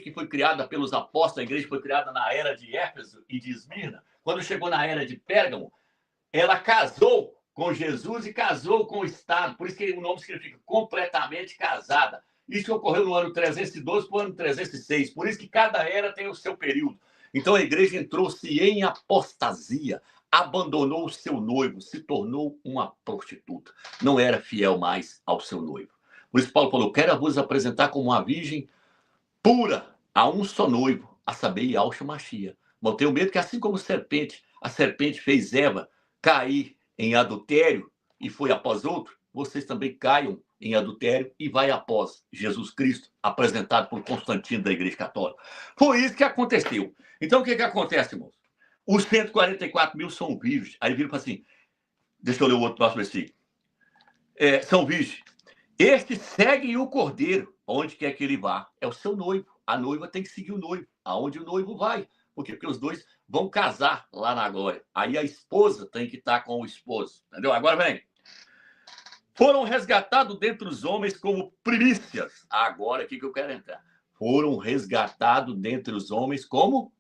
que foi criada pelos apóstolos, a igreja que foi criada na era de Éfeso e de Esmirna, quando chegou na era de Pérgamo, ela casou com Jesus e casou com o Estado. Por isso que o nome significa completamente casada. Isso ocorreu no ano 312 para o ano 306. Por isso que cada era tem o seu período. Então a igreja entrou-se em apostasia, abandonou o seu noivo, se tornou uma prostituta. Não era fiel mais ao seu noivo. Por isso Paulo falou, quero vos apresentar como uma virgem pura, a um só noivo, a saber, Yahshua Mashiach. Mas eu tenho medo que assim como a serpente fez Eva cair em adultério e foi após outro, vocês também caiam em adultério e vai após Jesus Cristo, apresentado por Constantino da Igreja Católica. Foi isso que aconteceu. Então, o que acontece, irmãos? Os 144 mil são virgens. Aí vira para assim, deixa eu ler o outro próximo versículo. São virgens. Este segue o cordeiro, onde quer que ele vá. É o seu noivo. A noiva tem que seguir o noivo, aonde o noivo vai. Por quê? Porque os dois vão casar lá na glória. Aí a esposa tem que estar com o esposo. Entendeu? Agora vem. Foram resgatados dentre os homens como primícias. Agora aqui que eu quero entrar. Foram resgatados dentre os homens como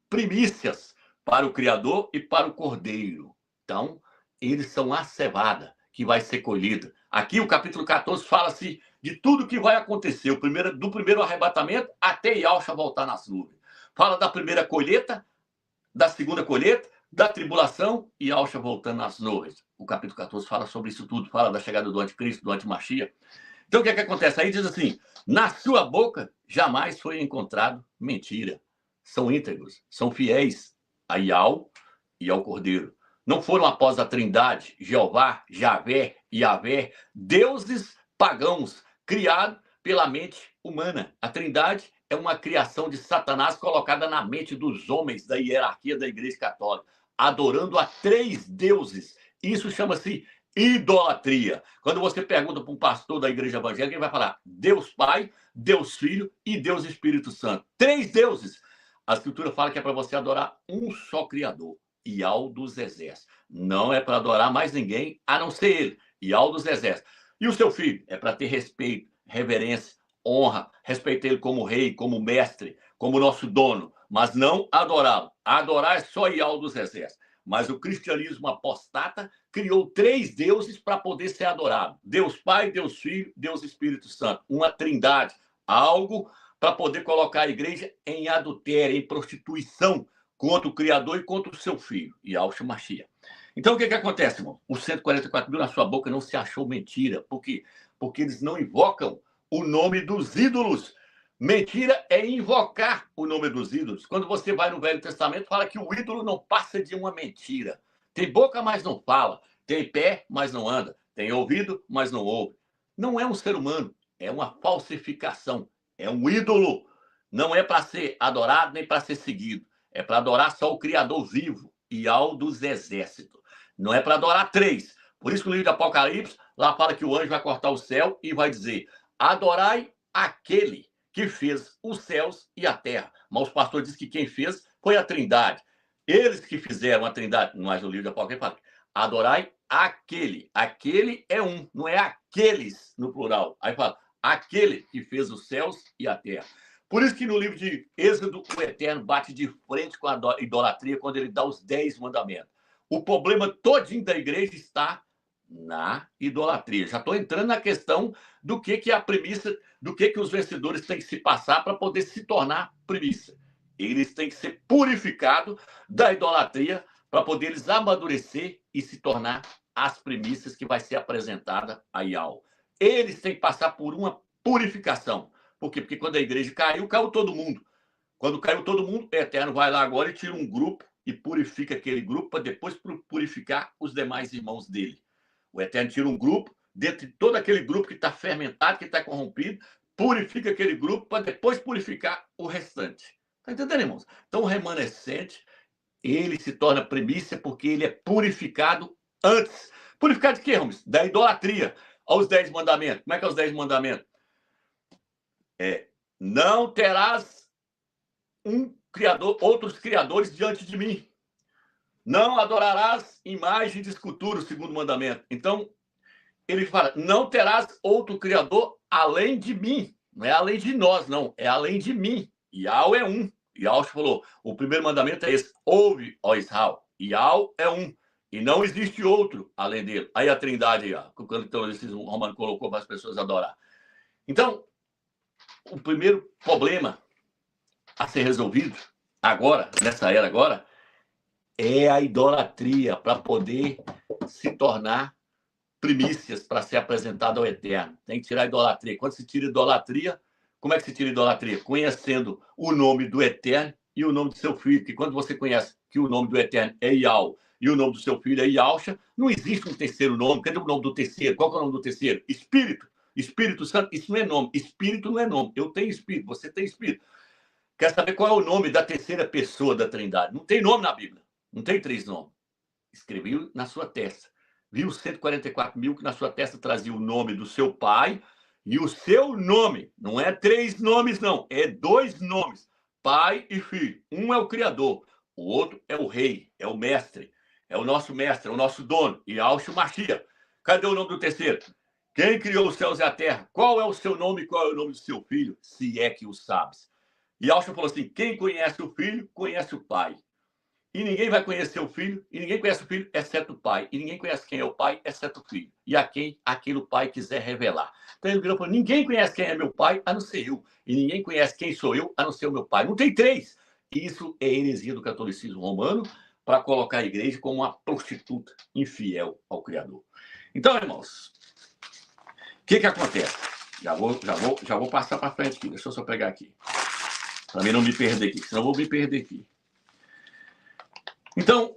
primícias para o Criador e para o Cordeiro. Então, eles são a cevada que vai ser colhida. Aqui, o capítulo 14 fala-se de tudo que vai acontecer, do primeiro arrebatamento até Yahshua voltar nas nuvens. Fala da primeira colheita, da segunda colheita, da tribulação e Yahshua voltando nas nuvens. O capítulo 14 fala sobre isso tudo, fala da chegada do anticristo, do antimachia. Então, o que acontece? Aí diz assim, na sua boca jamais foi encontrado mentira. São íntegros, são fiéis a Yahweh e ao Cordeiro. Não foram após a Trindade, Jeová, Javé, Yavé, deuses pagãos, criados pela mente humana. A Trindade é uma criação de Satanás colocada na mente dos homens da hierarquia da Igreja Católica, adorando a 3 deuses. Isso chama-se idolatria. Quando você pergunta para um pastor da igreja evangélica, ele vai falar Deus Pai, Deus Filho e Deus Espírito Santo. 3 deuses. A Escritura fala que é para você adorar um só Criador, Yahweh dos Exércitos. Não é para adorar mais ninguém, a não ser ele, Yahweh dos Exércitos. E o seu filho? É para ter respeito, reverência, honra, respeitar ele como rei, como mestre, como nosso dono, mas não adorá-lo. Adorar é só Yahweh dos Exércitos. Mas o cristianismo apostata criou 3 deuses para poder ser adorado. Deus Pai, Deus Filho, Deus Espírito Santo. Uma trindade. Algo para poder colocar a igreja em adultério, em prostituição contra o Criador e contra o seu filho, Yahshua Mashiach. Então, o que acontece, irmão? Os 144 mil na sua boca não se achou mentira. Por quê? Porque eles não invocam o nome dos ídolos. Mentira é invocar o nome dos ídolos. Quando você vai no Velho Testamento, fala que o ídolo não passa de uma mentira. Tem boca, mas não fala. Tem pé, mas não anda. Tem ouvido, mas não ouve. Não é um ser humano, é uma falsificação. É um ídolo. Não é para ser adorado nem para ser seguido. É para adorar só o Criador vivo, Yahweh dos Exércitos. Não é para adorar 3. Por isso que no livro de Apocalipse, lá fala que o anjo vai cortar o céu e vai dizer, adorai aquele que fez os céus e a terra. Mas os pastores dizem que quem fez foi a Trindade. Eles que fizeram a Trindade, mas no livro de Apocalipse fala, adorai aquele. Aquele é um, não é aqueles no plural. Aí fala, aquele que fez os céus e a terra. Por isso que no livro de Êxodo, o Eterno bate de frente com a idolatria quando ele dá os 10 mandamentos. O problema todinho da igreja está na idolatria. Já estou entrando na questão do que é a premissa, do que os vencedores têm que se passar para poder se tornar premissa. Eles têm que ser purificados da idolatria para poder eles amadurecer e se tornar as premissas que vai ser apresentada a Yahweh. Eles têm que passar por uma purificação. Por quê? Porque quando a igreja caiu, caiu todo mundo. Quando caiu todo mundo, o Eterno vai lá agora e tira um grupo e purifica aquele grupo para depois purificar os demais irmãos dele. O Eterno tira um grupo, dentro de todo aquele grupo que está fermentado, que está corrompido, purifica aquele grupo para depois purificar o restante. Está entendendo, irmãos? Então, o remanescente Ele se torna primícia porque ele é purificado antes. Purificado de quê, Ramos? Da idolatria. Aos 10 mandamentos. Como é que é os 10 mandamentos? Não terás outros criadores diante de mim. Não adorarás imagem de escultura, o segundo mandamento. Então, ele fala, não terás outro criador além de mim. Não é além de nós, não. É além de mim. Yahweh é um. Yahweh falou, o primeiro mandamento é esse. Ouve, ó Israel. Yahweh é um. E não existe outro além dele. Aí a trindade, quando o Romano colocou para as pessoas adorar. Então, o primeiro problema a ser resolvido agora, nessa era agora, é a idolatria para poder se tornar primícias para ser apresentado ao Eterno. Tem que tirar a idolatria. Quando se tira a idolatria, como é que se tira a idolatria? Conhecendo o nome do Eterno e o nome do seu filho. Porque quando você conhece que o nome do Eterno é Yahweh e o nome do seu filho é Yahusha, não existe um terceiro nome. Cadê o nome do terceiro? Qual é o nome do terceiro? Espírito. Espírito Santo, isso não é nome. Espírito não é nome. Eu tenho espírito, você tem espírito. Quer saber qual é o nome da terceira pessoa da Trindade? Não tem nome na Bíblia. Não tem 3 nomes. Escreveu na sua testa. Viu 144 mil que na sua testa trazia o nome do seu pai e o seu nome. Não é 3 nomes, não. É 2 nomes. Pai e filho. Um é o Criador. O outro é o Rei. É o Mestre. É o nosso Mestre. É o nosso dono. Yahshua Mashiach. Cadê o nome do terceiro? Quem criou os céus e a terra? Qual é o seu nome e qual é o nome do seu filho? Se é que o sabes. Yahshua falou assim, quem conhece o filho, conhece o pai. E ninguém vai conhecer o filho, e ninguém conhece o filho, exceto o pai. E ninguém conhece quem é o pai, exceto o filho. E a quem aquele pai quiser revelar. Então ele virou e falou, ninguém conhece quem é meu pai, a não ser eu. E ninguém conhece quem sou eu, a não ser o meu pai. Não tem 3. Isso é heresia do catolicismo romano para colocar a igreja como uma prostituta infiel ao Criador. Então, irmãos, o que acontece? Já vou passar para frente aqui. Deixa eu só pegar aqui. Para mim não me perder aqui, senão eu vou me perder aqui. Então,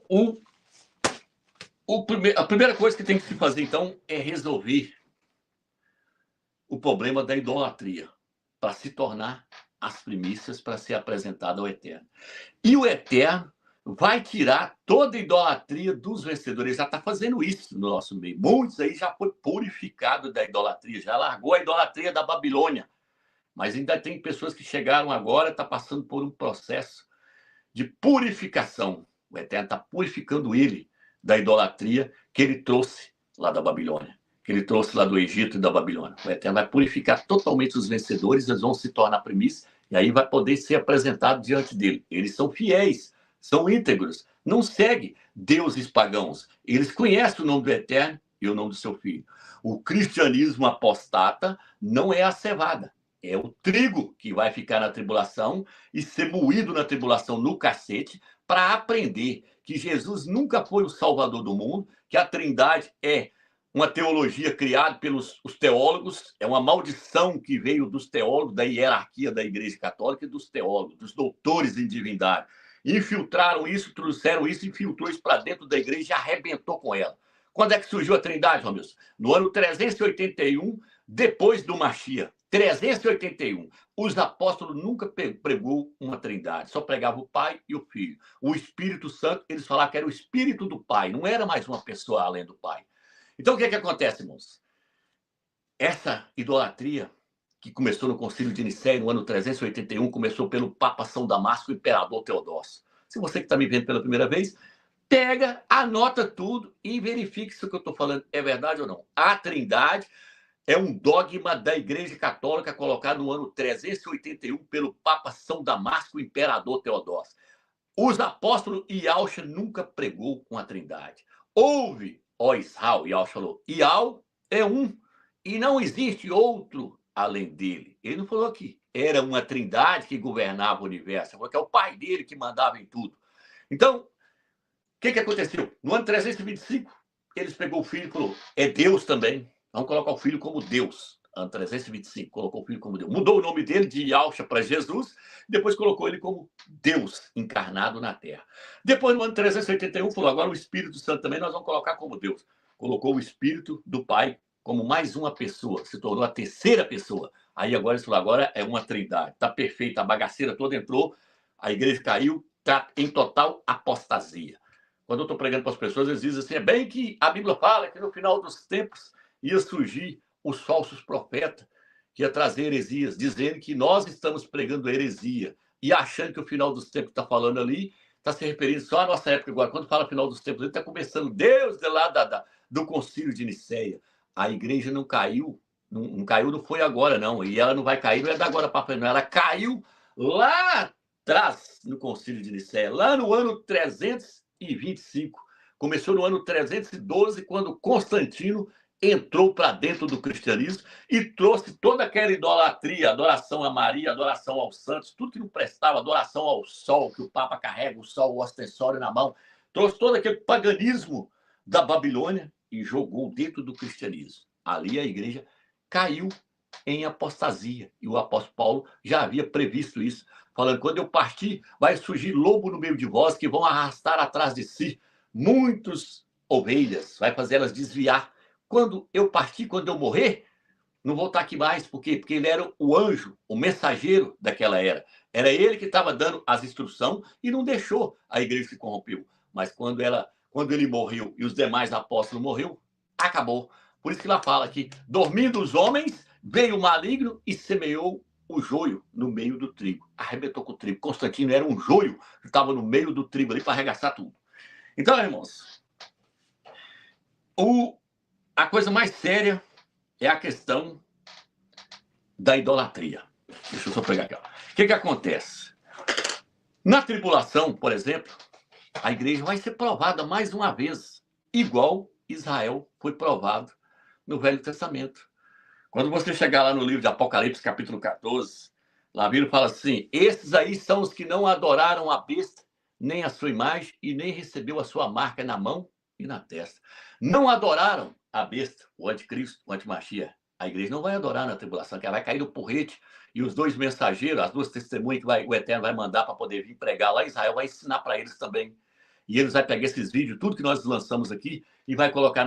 a primeira coisa que tem que se fazer, então, é resolver o problema da idolatria, para se tornar as primícias para ser apresentado ao Eterno. E o Eterno vai tirar toda a idolatria dos vencedores. Ele já está fazendo isso no nosso meio. Muitos aí já foi purificado da idolatria, já largou a idolatria da Babilônia. Mas ainda tem pessoas que chegaram agora, está passando por um processo de purificação. O Eterno está purificando ele da idolatria que ele trouxe lá da Babilônia, que ele trouxe lá do Egito e da Babilônia. O Eterno vai purificar totalmente os vencedores, eles vão se tornar primícias, e aí vai poder ser apresentado diante dele. Eles são fiéis, são íntegros, não seguem deuses pagãos. Eles conhecem o nome do Eterno e o nome do seu Filho. O cristianismo apostata não é a cevada. É o trigo que vai ficar na tribulação e ser moído na tribulação no cacete para aprender que Jesus nunca foi o salvador do mundo, que a Trindade é uma teologia criada pelos os teólogos, é uma maldição que veio dos teólogos, da hierarquia da Igreja Católica e dos teólogos, dos doutores em divindade. Infiltraram isso, trouxeram isso, infiltrou isso para dentro da igreja e arrebentou com ela. Quando é que surgiu a Trindade, Romilson? No ano 381, depois do Mashiach. 381. Os apóstolos nunca pregou uma trindade, só pregavam o Pai e o Filho. O Espírito Santo, eles falavam que era o Espírito do Pai, não era mais uma pessoa além do Pai. Então, o que acontece, irmãos? Essa idolatria, que começou no Concílio de Nicéia, no ano 381, começou pelo Papa São Damasco, o Imperador Teodósio. Se você que está me vendo pela primeira vez, pega, anota tudo e verifique se o que eu estou falando é verdade ou não. A trindade é um dogma da Igreja Católica colocado no ano 381 pelo Papa São Damasco, o Imperador Teodósio. Os apóstolos Yahshua nunca pregou com a trindade. Ouve, ó Israel, Yahshua falou, Yahweh é um e não existe outro além dele. Ele não falou aqui. Era uma trindade que governava o universo. Ele falou que é o pai dele que mandava em tudo. Então, o que aconteceu? No ano 325, eles pegou o filho e falou, é Deus também. Vamos colocar o filho como Deus. Ano 325, colocou o filho como Deus. Mudou o nome dele de Yahshua para Jesus, depois colocou ele como Deus encarnado na Terra. Depois, no ano 381, falou, agora o Espírito Santo também nós vamos colocar como Deus. Colocou o Espírito do Pai como mais uma pessoa, se tornou a terceira pessoa. Aí agora ele falou, agora é uma trindade. Está perfeito, a bagaceira toda entrou, a igreja caiu, está em total apostasia. Quando eu estou pregando para as pessoas, eles dizem assim, é bem que a Bíblia fala que no final dos tempos ia surgir os falsos profetas, que ia trazer heresias, dizendo que nós estamos pregando heresia, e achando que o final dos tempos está falando ali, está se referindo só à nossa época agora. Quando fala final dos tempos, ele está começando desde lá do concílio de Nicéia. A igreja não caiu, não caiu, não foi agora, não. E ela não vai cair, não é da agora para frente, não. Ela caiu lá atrás, no concílio de Nicéia, lá no ano 325. Começou no ano 312, quando Constantino entrou para dentro do cristianismo e trouxe toda aquela idolatria, adoração a Maria, adoração aos santos, tudo que não prestava, adoração ao sol, que o Papa carrega o sol, o ostensório na mão, trouxe todo aquele paganismo da Babilônia e jogou dentro do cristianismo. Ali a igreja caiu em apostasia, e o apóstolo Paulo já havia previsto isso, falando, quando eu partir, vai surgir lobo no meio de vós, que vão arrastar atrás de si muitas ovelhas, vai fazer elas desviar. Quando eu partir, quando eu morrer, não vou estar aqui mais. Por quê? Porque ele era o anjo, o mensageiro daquela era. Era ele que estava dando as instruções e não deixou a igreja se corrompeu. Mas quando ele morreu e os demais apóstolos morreram, acabou. Por isso que ela fala que, dormindo os homens, veio o maligno e semeou o joio no meio do trigo. Arrebentou com o trigo. Constantino era um joio que estava no meio do trigo ali para arregaçar tudo. Então, irmãos, a coisa mais séria é a questão da idolatria. Deixa eu só pegar aqui. O que acontece? Na tribulação, por exemplo, a igreja vai ser provada mais uma vez, igual Israel foi provado no Velho Testamento. Quando você chegar lá no livro de Apocalipse, capítulo 14, lá a Bíblia fala assim, esses aí são os que não adoraram a besta, nem a sua imagem, e nem recebeu a sua marca na mão e na testa. Não adoraram a besta, o anticristo, o antimachia. A igreja não vai adorar na tribulação, que ela vai cair no porrete, e os dois mensageiros, as duas testemunhas que o Eterno vai mandar para poder vir pregar lá, Israel vai ensinar para eles também. E eles vão pegar esses vídeos, tudo que nós lançamos aqui, e vai colocar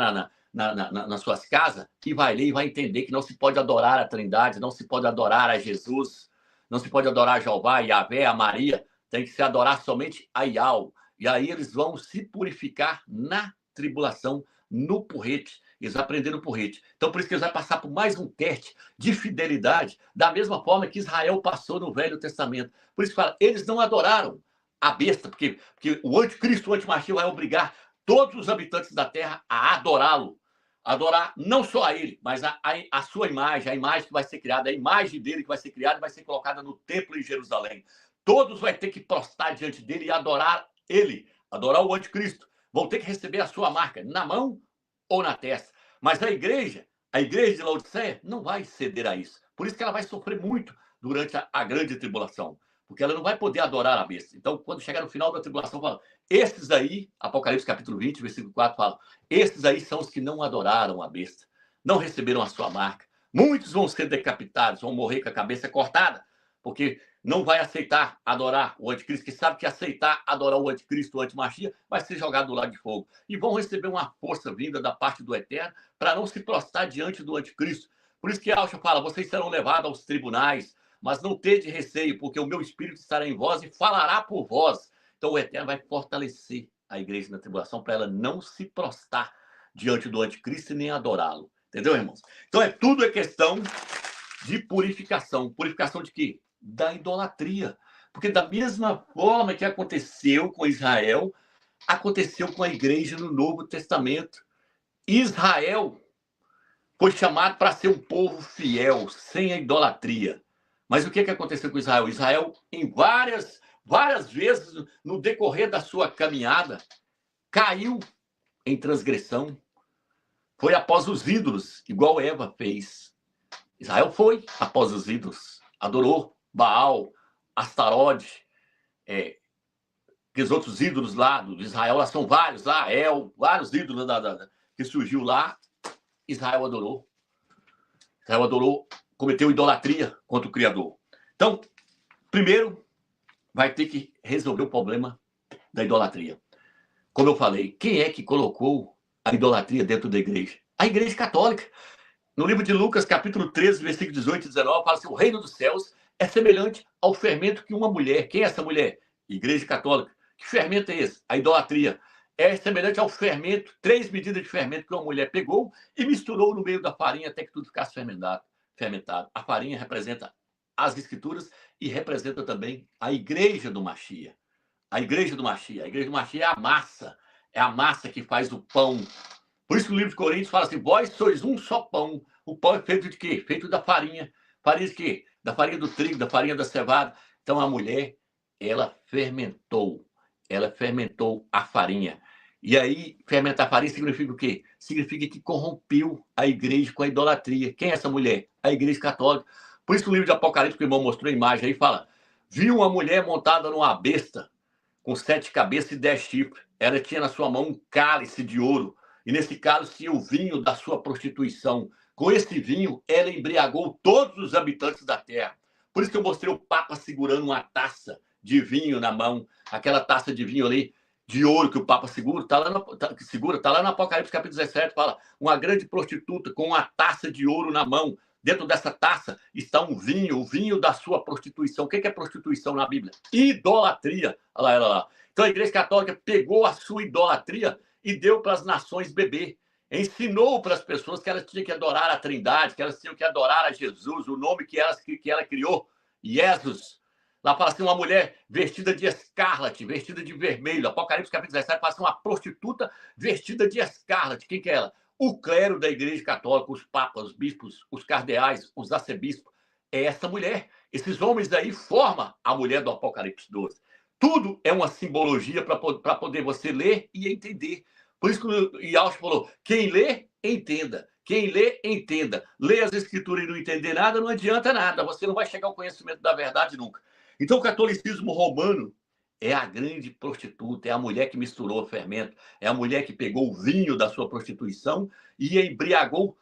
nas suas casas, e vai ler e vai entender que não se pode adorar a Trindade, não se pode adorar a Jesus, não se pode adorar a Jeová, Yahvé, a Maria, tem que se adorar somente a Iau. E aí eles vão se purificar na tribulação, no porrete. Eles aprenderam o porrete. Então, por isso que eles vão passar por mais um teste de fidelidade, da mesma forma que Israel passou no Velho Testamento. Por isso que fala, eles não adoraram a besta, porque o anticristo, o antimachia vai obrigar todos os habitantes da terra a adorá-lo. Adorar não só a ele, mas a sua imagem, a imagem que vai ser criada, a imagem dele que vai ser criada, vai ser colocada no templo em Jerusalém. Todos vão ter que prostrar diante dele e adorar ele, adorar o anticristo. Vão ter que receber a sua marca na mão ou na testa. Mas a igreja de Laodiceia, não vai ceder a isso. Por isso que ela vai sofrer muito durante a grande tribulação. Porque ela não vai poder adorar a besta. Então, quando chegar no final da tribulação, fala, esses aí, Apocalipse capítulo 20, versículo 4, fala, esses aí são os que não adoraram a besta, não receberam a sua marca. Muitos vão ser decapitados, vão morrer com a cabeça cortada, porque não vai aceitar adorar o anticristo, que sabe que aceitar adorar o anticristo, o antimachia, vai ser jogado do lado de fogo. E vão receber uma força vinda da parte do Eterno para não se prostrar diante do anticristo. Por isso que Alcha fala, vocês serão levados aos tribunais, mas não tede receio, porque o meu Espírito estará em vós e falará por vós. Então o Eterno vai fortalecer a igreja na tribulação para ela não se prostrar diante do anticristo e nem adorá-lo. Entendeu, irmãos? Então tudo é questão de purificação. Purificação de quê? Da idolatria. Porque da mesma forma que aconteceu com Israel, aconteceu com a igreja no Novo Testamento. Israel foi chamado para ser um povo fiel, sem a idolatria. Mas o que aconteceu com Israel? Israel, em várias vezes, no decorrer da sua caminhada, caiu em transgressão. Foi após os ídolos, igual Eva fez. Israel foi após os ídolos. Adorou Baal, Astarote, aqueles outros ídolos lá do Israel, lá são vários lá, vários ídolos que surgiu lá. Israel adorou. Israel adorou, cometeu idolatria contra o Criador. Então, primeiro, vai ter que resolver o problema da idolatria. Como eu falei, quem é que colocou a idolatria dentro da igreja? A Igreja Católica. No livro de Lucas, capítulo 13, versículo 18 e 19, fala assim, o reino dos céus é semelhante ao fermento que uma mulher... Quem é essa mulher? Igreja Católica. Que fermento é esse? A idolatria. É semelhante ao fermento, 3 medidas de fermento que uma mulher pegou e misturou no meio da farinha até que tudo ficasse fermentado. A farinha representa as escrituras e representa também a igreja do Machia. A igreja do Machia. A igreja do Machia é a massa. É a massa que faz o pão. Por isso que o livro de Coríntios fala assim, vós sois um só pão. O pão é feito de quê? Feito da farinha. Farinha de quê? Da farinha do trigo, da farinha da cevada. Então a mulher, ela fermentou a farinha. E aí, fermentar a farinha significa o quê? Significa que corrompeu a igreja com a idolatria. Quem é essa mulher? A igreja católica. Por isso que o livro de Apocalipse, que o irmão mostrou a imagem aí, fala, viu uma mulher montada numa besta, com 7 cabeças e 10 chifres. Ela tinha na sua mão um cálice de ouro, e nesse cálice tinha o vinho da sua prostituição. Com esse vinho, ela embriagou todos os habitantes da terra. Por isso que eu mostrei o Papa segurando uma taça de vinho na mão, aquela taça de vinho ali, de ouro que o Papa segura, está lá no Apocalipse capítulo 17, fala, uma grande prostituta com uma taça de ouro na mão. Dentro dessa taça está um vinho, o vinho da sua prostituição. O que é prostituição na Bíblia? Idolatria. Olha lá, ela lá. Então a Igreja Católica pegou a sua idolatria e deu para as nações beber. Ensinou para as pessoas que elas tinham que adorar a Trindade, que elas tinham que adorar a Jesus, o nome que ela criou, Jesus. Lá fala assim, uma mulher vestida de escarlate, vestida de vermelho. Apocalipse capítulo 17 fala assim, uma prostituta vestida de escarlate. Quem que é ela? O clero da Igreja Católica, os papas, os bispos, os cardeais, os arcebispos. É essa mulher. Esses homens aí formam a mulher do Apocalipse 12. Tudo é uma simbologia para poder você ler e entender. Por isso que o Yauch falou, quem lê, entenda. Quem lê, entenda. Lê as escrituras e não entender nada, não adianta nada. Você não vai chegar ao conhecimento da verdade nunca. Então, o catolicismo romano é a grande prostituta, é a mulher que misturou o fermento, é a mulher que pegou o vinho da sua prostituição e embriagou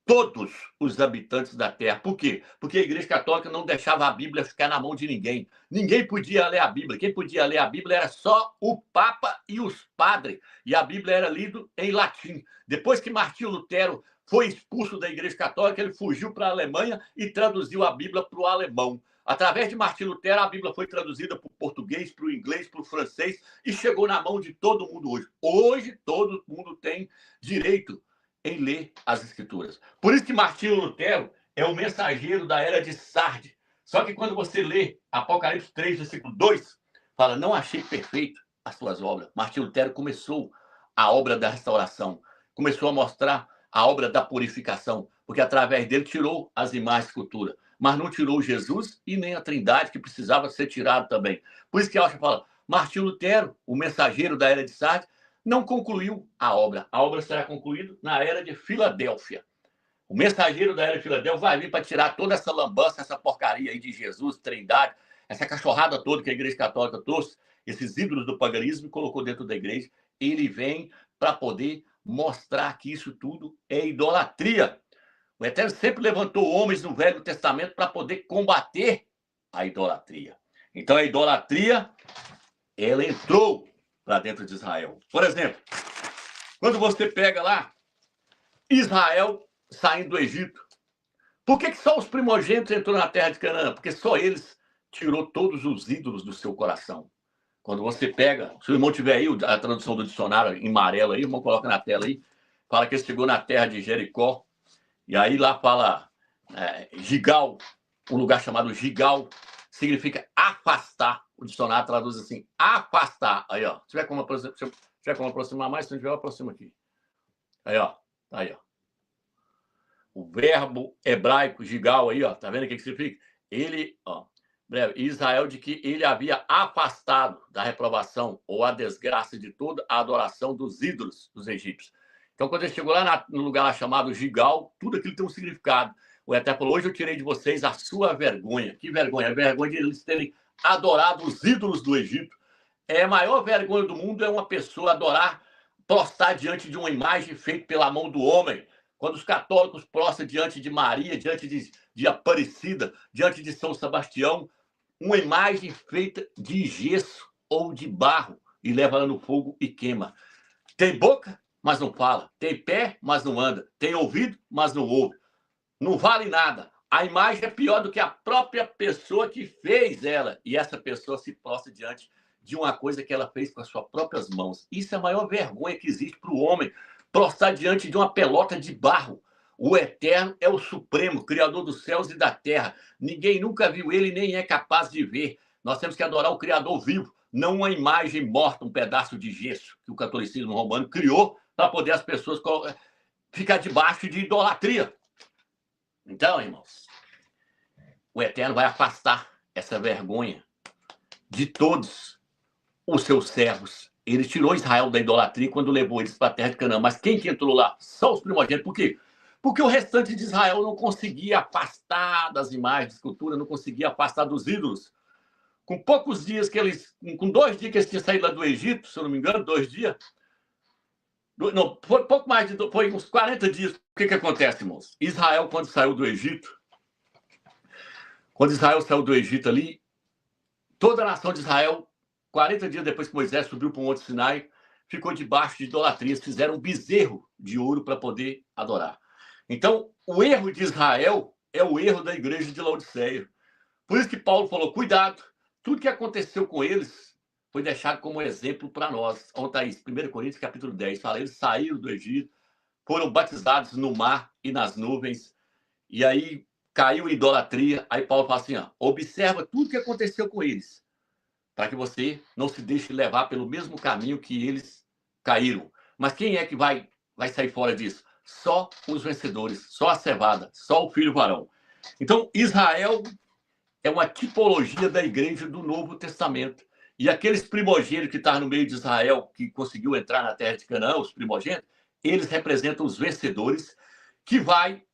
todos os habitantes da terra. Por quê? Porque a Igreja Católica não deixava a Bíblia ficar na mão de ninguém. Ninguém podia ler a Bíblia. Quem podia ler a Bíblia era só o Papa e os padres. E a Bíblia era lida em latim. Depois que Martinho Lutero foi expulso da Igreja Católica, ele fugiu para a Alemanha e traduziu a Bíblia para o alemão. Através de Martinho Lutero, a Bíblia foi traduzida para o português, para o inglês, para o francês e chegou na mão de todo mundo hoje. Hoje, todo mundo tem direito em ler as escrituras. Por isso que Martinho Lutero é o mensageiro da era de Sardes. Só que quando você lê Apocalipse 3, versículo 2, fala, não achei perfeito as suas obras. Martinho Lutero começou a obra da restauração, começou a mostrar a obra da purificação, porque através dele tirou as imagens de escultura, mas não tirou Jesus e nem a Trindade, que precisava ser tirado também. Por isso que Alcha fala, Martinho Lutero, o mensageiro da era de Sardes, não concluiu a obra. A obra será concluída na era de Filadélfia. O mensageiro da era de Filadélfia vai vir para tirar toda essa lambança, essa porcaria aí de Jesus, Trindade, essa cachorrada toda que a Igreja Católica trouxe, esses ídolos do paganismo e colocou dentro da igreja. Ele vem para poder mostrar que isso tudo é idolatria. O Eterno sempre levantou homens no Velho Testamento para poder combater a idolatria. Então, a idolatria, ela entrou para dentro de Israel. Por exemplo, quando você pega lá Israel saindo do Egito, por que só os primogênitos entrou na terra de Canaã? Porque só eles tirou todos os ídolos do seu coração. Quando você pega, se o irmão tiver aí a tradução do dicionário em amarelo aí, o irmão coloca na tela aí, fala que ele chegou na terra de Jericó, e aí lá fala Gigal, um lugar chamado Gigal, significa afastar. O dicionário traduz assim, afastar. Aí, ó, se tiver como aproximar mais, se não tiver, eu aproximo aqui. Aí, ó, aí, ó. O verbo hebraico Gigal aí, ó, tá vendo o que significa? Ele, ó, Israel, de que ele havia afastado da reprovação ou a desgraça de toda a adoração dos ídolos dos egípcios. Então, quando ele chegou lá no lugar lá chamado Gigal, tudo aquilo tem um significado. O Eterno falou, hoje eu tirei de vocês a sua vergonha. Que vergonha? A vergonha de eles terem adorado os ídolos do Egito. A maior vergonha do mundo é uma pessoa adorar, prostrar diante de uma imagem feita pela mão do homem. Quando os católicos prostram diante de Maria, diante de Aparecida, diante de São Sebastião, uma imagem feita de gesso ou de barro e leva ela no fogo e queima. Tem boca, mas não fala. Tem pé, mas não anda. Tem ouvido, mas não ouve. Não vale nada. A imagem é pior do que a própria pessoa que fez ela. E essa pessoa se prostra diante de uma coisa que ela fez com as suas próprias mãos. Isso é a maior vergonha que existe para o homem, prostrar diante de uma pelota de barro. O Eterno é o Supremo, Criador dos céus e da terra. Ninguém nunca viu ele, nem é capaz de ver. Nós temos que adorar o Criador vivo, não uma imagem morta, um pedaço de gesso que o catolicismo romano criou para poder as pessoas ficar debaixo de idolatria. Então, irmãos, o Eterno vai afastar essa vergonha de todos os seus servos. Ele tirou Israel da idolatria quando levou eles para a terra de Canaã. Mas quem que entrou lá? Só os primogênitos. Por quê? Porque o restante de Israel não conseguia afastar das imagens de escultura, não conseguia afastar dos ídolos. Com poucos dias que eles... Com 2 dias que eles tinham saído lá do Egito, se eu não me engano, 2 dias... Não, foi pouco mais de... Foi uns 40 dias. O que acontece, irmãos? Israel, quando saiu do Egito... Quando Israel saiu do Egito ali, toda a nação de Israel, 40 dias depois que Moisés subiu para o Monte Sinai, ficou debaixo de idolatrias, fizeram um bezerro de ouro para poder adorar. Então, o erro de Israel é o erro da igreja de Laodiceia. Por isso que Paulo falou, cuidado, tudo que aconteceu com eles foi deixado como exemplo para nós. Olha, Thaís, 1 Coríntios capítulo 10, fala, eles saíram do Egito, foram batizados no mar e nas nuvens, e aí caiu em idolatria. Aí Paulo fala assim, ó, observa tudo que aconteceu com eles, para que você não se deixe levar pelo mesmo caminho que eles caíram. Mas quem é que vai sair fora disso? Só os vencedores, só a cevada, só o filho varão. Então, Israel é uma tipologia da igreja do Novo Testamento. E aqueles primogênitos que estavam no meio de Israel, que conseguiu entrar na terra de Canaã, os primogênitos, eles representam os vencedores, que vai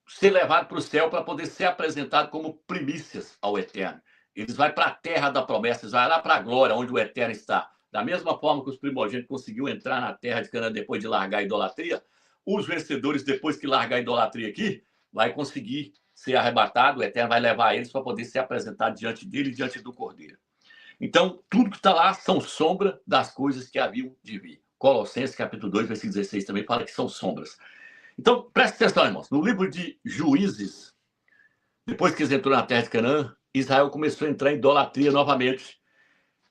ser levado para o céu para poder ser apresentado como primícias ao Eterno. Eles vão para a terra da promessa, eles vão lá para a glória, onde o Eterno está. Da mesma forma que os primogênitos conseguiram entrar na terra de Canaã depois de largar a idolatria, os vencedores, depois que largar a idolatria aqui, vai conseguir ser arrebatado, o Eterno vai levar eles para poder ser apresentado diante dele e diante do Cordeiro. Então, tudo que está lá são sombra das coisas que haviam de vir. Colossenses, capítulo 2, versículo 16, também fala que são sombras. Então, presta atenção, irmãos. No livro de Juízes, depois que eles entraram na terra de Canaã, Israel começou a entrar em idolatria novamente.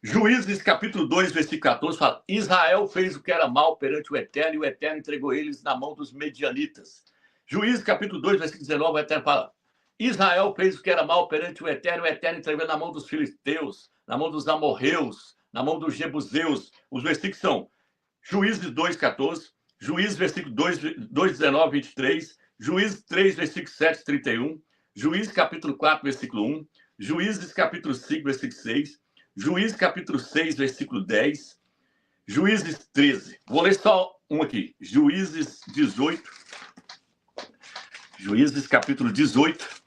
Juízes, capítulo 2, versículo 14, fala, Israel fez o que era mal perante o Eterno, e o Eterno entregou eles na mão dos medianitas. Juízes, capítulo 2, versículo 19, o Eterno fala, Israel fez o que era mal perante o Eterno entregou na mão dos filisteus, na mão dos amorreus, na mão dos jebuseus. Os versículos são Juízes 2, 14, Juízes, versículo 2, 19, 23, Juízes 3, versículo 7, 31, Juízes, capítulo 4, versículo 1, Juízes, capítulo 5, versículo 6, Juízes, capítulo 6, versículo 10, Juízes 13. Vou ler só um aqui. Juízes 18. Juízes, capítulo 18,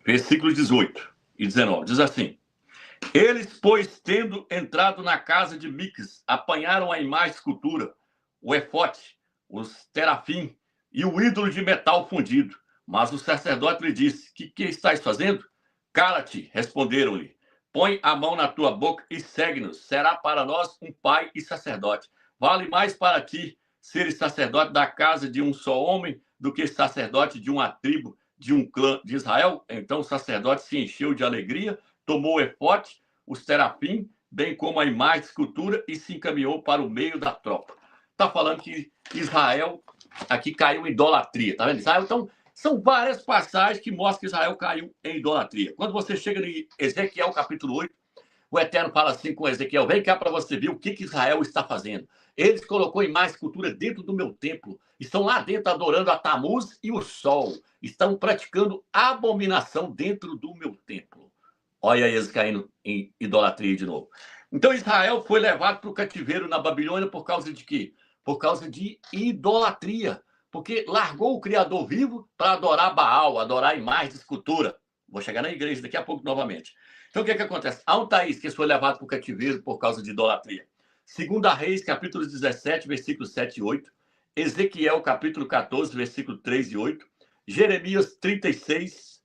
versículo 18 e 19. Diz assim, eles, pois, tendo entrado na casa de Miques, apanharam a imagem de escultura, o efote, os terafim e o ídolo de metal fundido. Mas o sacerdote lhe disse, que estás fazendo? Cala-te, responderam-lhe. Põe a mão na tua boca e segue-nos. Será para nós um pai e sacerdote. Vale mais para ti seres sacerdote da casa de um só homem do que sacerdote de uma tribo, de um clã de Israel. Então o sacerdote se encheu de alegria, tomou o efote, os terafim, bem como a imagem de escultura, e se encaminhou para o meio da tropa. Está falando que Israel aqui caiu em idolatria. Está vendo? Israel, então, são várias passagens que mostram que Israel caiu em idolatria. Quando você chega em Ezequiel, capítulo 8, o Eterno fala assim com Ezequiel, vem cá para você ver o que Israel está fazendo. Eles colocou imagem de escultura dentro do meu templo. Estão lá dentro adorando a Tamuz e o sol. Estão praticando abominação dentro do meu templo. Olha eles caindo em idolatria de novo. Então Israel foi levado para o cativeiro na Babilônia por causa de quê? Por causa de idolatria. Porque largou o Criador vivo para adorar Baal, adorar a imagem de escultura. Vou chegar na igreja daqui a pouco novamente. Então o que acontece? Há um Thaís que foi levado para o cativeiro por causa de idolatria. 2 Reis, capítulo 17, versículos 7 e 8. Ezequiel, capítulo 14, versículo 3 e 8. Jeremias 36,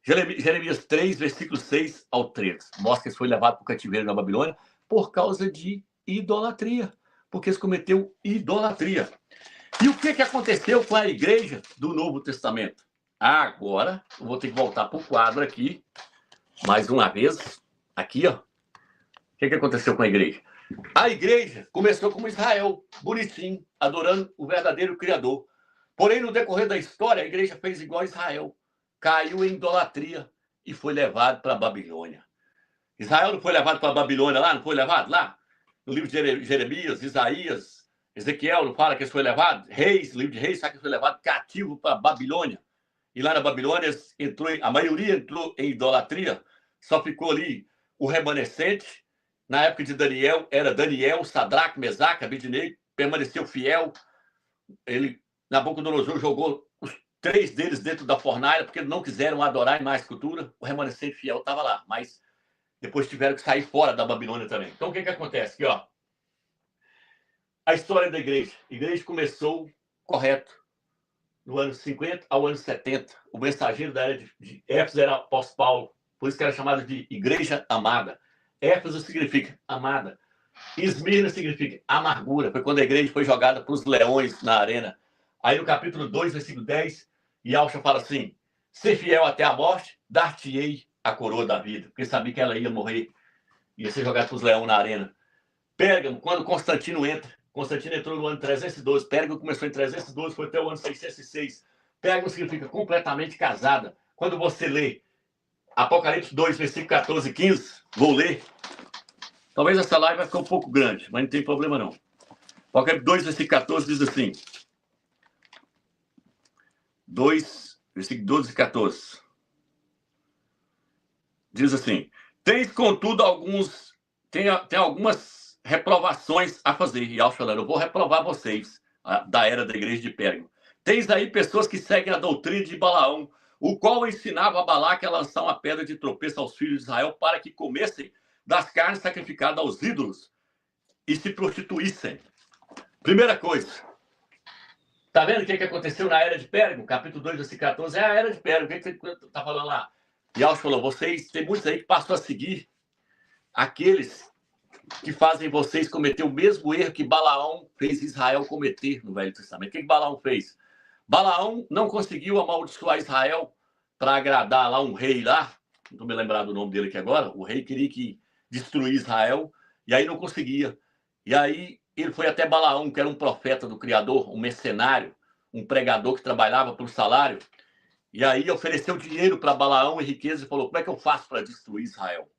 Jeremias 3, versículo 6 ao 13. Mostra que ele foi levado para o cativeiro na Babilônia por causa de idolatria. Porque eles cometeu idolatria. E o que aconteceu com a igreja do Novo Testamento? Agora, eu vou ter que voltar para o quadro aqui, mais uma vez. Aqui, ó. O que aconteceu com a igreja? A igreja começou como Israel, bonitinho, adorando o verdadeiro Criador. Porém, no decorrer da história, a igreja fez igual a Israel. Caiu em idolatria e foi levado para a Babilônia. Israel não foi levado para a Babilônia lá? Não foi levado lá? No livro de Jeremias, Isaías, Ezequiel, não fala que eles foi levado? Reis, no livro de Reis, sabe que foi levado cativo para a Babilônia. E lá na Babilônia, a maioria entrou em idolatria, só ficou ali o remanescente. Na época de Daniel, era Daniel, Sadraque, Mesaque, Abednego, permaneceu fiel. Nabucodonosor jogou os 3 deles dentro da fornalha, porque não quiseram adorar em mais cultura. O remanescente fiel estava lá, mas depois tiveram que sair fora da Babilônia também. Então, o que acontece? Aqui, ó, a história da igreja. A igreja começou correto. No ano 50 ao ano 70, o mensageiro da era de Éfeso era o apóstolo Paulo. Por isso que era chamado de igreja amada. Éfeso significa amada. Esmirna significa amargura. Foi quando a igreja foi jogada para os leões na arena. Aí no capítulo 2, versículo 10, Yahshua fala assim: ser fiel até a morte, dar-te-ei a coroa da vida. Porque sabia que ela ia morrer. Ia ser jogada para os leões na arena. Pérgamo, quando Constantino entra. Constantino entrou no ano 312. Pérgamo começou em 312, foi até o ano 606. Pérgamo significa completamente casada. Quando você lê Apocalipse 2, versículo 14 e 15, vou ler. Talvez essa live vai ficar um pouco grande, mas não tem problema não. Apocalipse 2, versículo 14 diz assim. 2, versículo 12 e 14. Diz assim: tens, contudo, tem algumas reprovações a fazer. E ao falando, eu vou reprovar vocês da era da igreja de Pérgamo. Tens aí pessoas que seguem a doutrina de Balaão, o qual ensinava a Balaque a lançar uma pedra de tropeço aos filhos de Israel para que comessem das carnes sacrificadas aos ídolos e se prostituíssem. Primeira coisa. Tá vendo o que aconteceu na era de Pérgamo? Capítulo 2, versículo 14. É a era de Pérgamo. O que você está falando lá? E Yahshua falou, vocês, tem muitos aí que passam a seguir aqueles que fazem vocês cometer o mesmo erro que Balaão fez Israel cometer no Velho Testamento. O que Balaão fez? Balaão não conseguiu amaldiçoar Israel para agradar lá um rei lá, não estou me lembrando do nome dele aqui agora, o rei queria que destruir Israel, e aí não conseguia. E aí ele foi até Balaão, que era um profeta do Criador, um mercenário, um pregador que trabalhava por salário, e aí ofereceu dinheiro para Balaão e riqueza e falou, como é que eu faço para destruir Israel?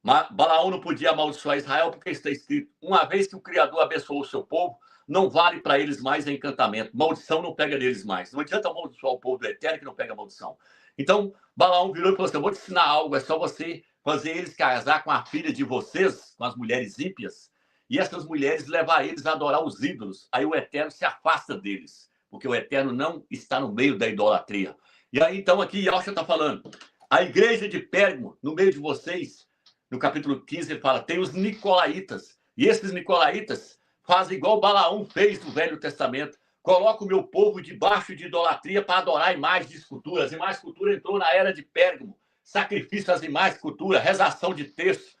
Mas Balaão não podia amaldiçoar Israel porque está escrito, uma vez que o Criador abençoou o seu povo, não vale para eles mais encantamento. Maldição não pega neles mais. Não adianta amaldiçoar o povo do Eterno que não pega maldição. Então, Balaão virou e falou assim, eu vou te ensinar algo, é só você fazer eles casar com a filha de vocês, com as mulheres ímpias, e essas mulheres levar eles a adorar os ídolos. Aí o Eterno se afasta deles, porque o Eterno não está no meio da idolatria. E aí, então, aqui Yahshua está falando, a igreja de Pérgamo, no meio de vocês, no capítulo 15, ele fala, tem os nicolaítas. E esses nicolaítas fazem igual Balaão fez no Velho Testamento. Coloca o meu povo debaixo de idolatria para adorar imagens de escultura. As imagens de escultura entrou na era de Pérgamo. Sacrifício às imagens de escultura, rezação de texto.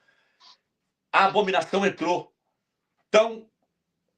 A abominação entrou. Então,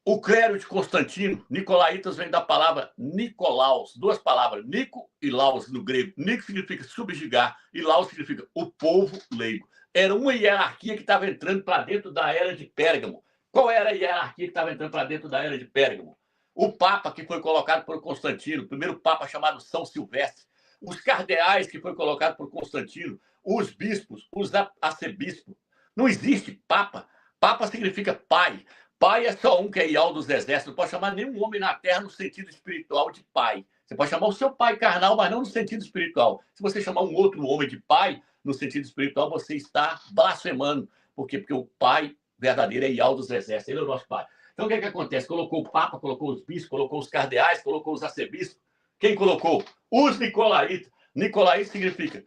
o clero de Constantino, nicolaítas, vem da palavra Nicolaus. 2 palavras, Nico e Laus no grego. Nico significa subjugar e Laus significa o povo leigo. Era uma hierarquia que estava entrando para dentro da era de Pérgamo. Qual era a hierarquia que estava entrando para dentro da era de Pérgamo? O Papa que foi colocado por Constantino, o primeiro Papa chamado São Silvestre. Os cardeais que foi colocado por Constantino. Os bispos, os arcebispos. Não existe Papa. Papa significa pai. Pai é só um que é Ial dos exércitos. Não pode chamar nenhum homem na terra no sentido espiritual de pai. Você pode chamar o seu pai carnal, mas não no sentido espiritual. Se você chamar um outro homem de pai, no sentido espiritual, você está blasfemando. Por quê? Porque o pai verdadeiro é Ial dos exércitos. Ele é o nosso pai. Então, o que acontece? Colocou o Papa, colocou os bispos, colocou os cardeais, colocou os arcebispos. Quem colocou? Os nicolaítas. Nicolaíta significa...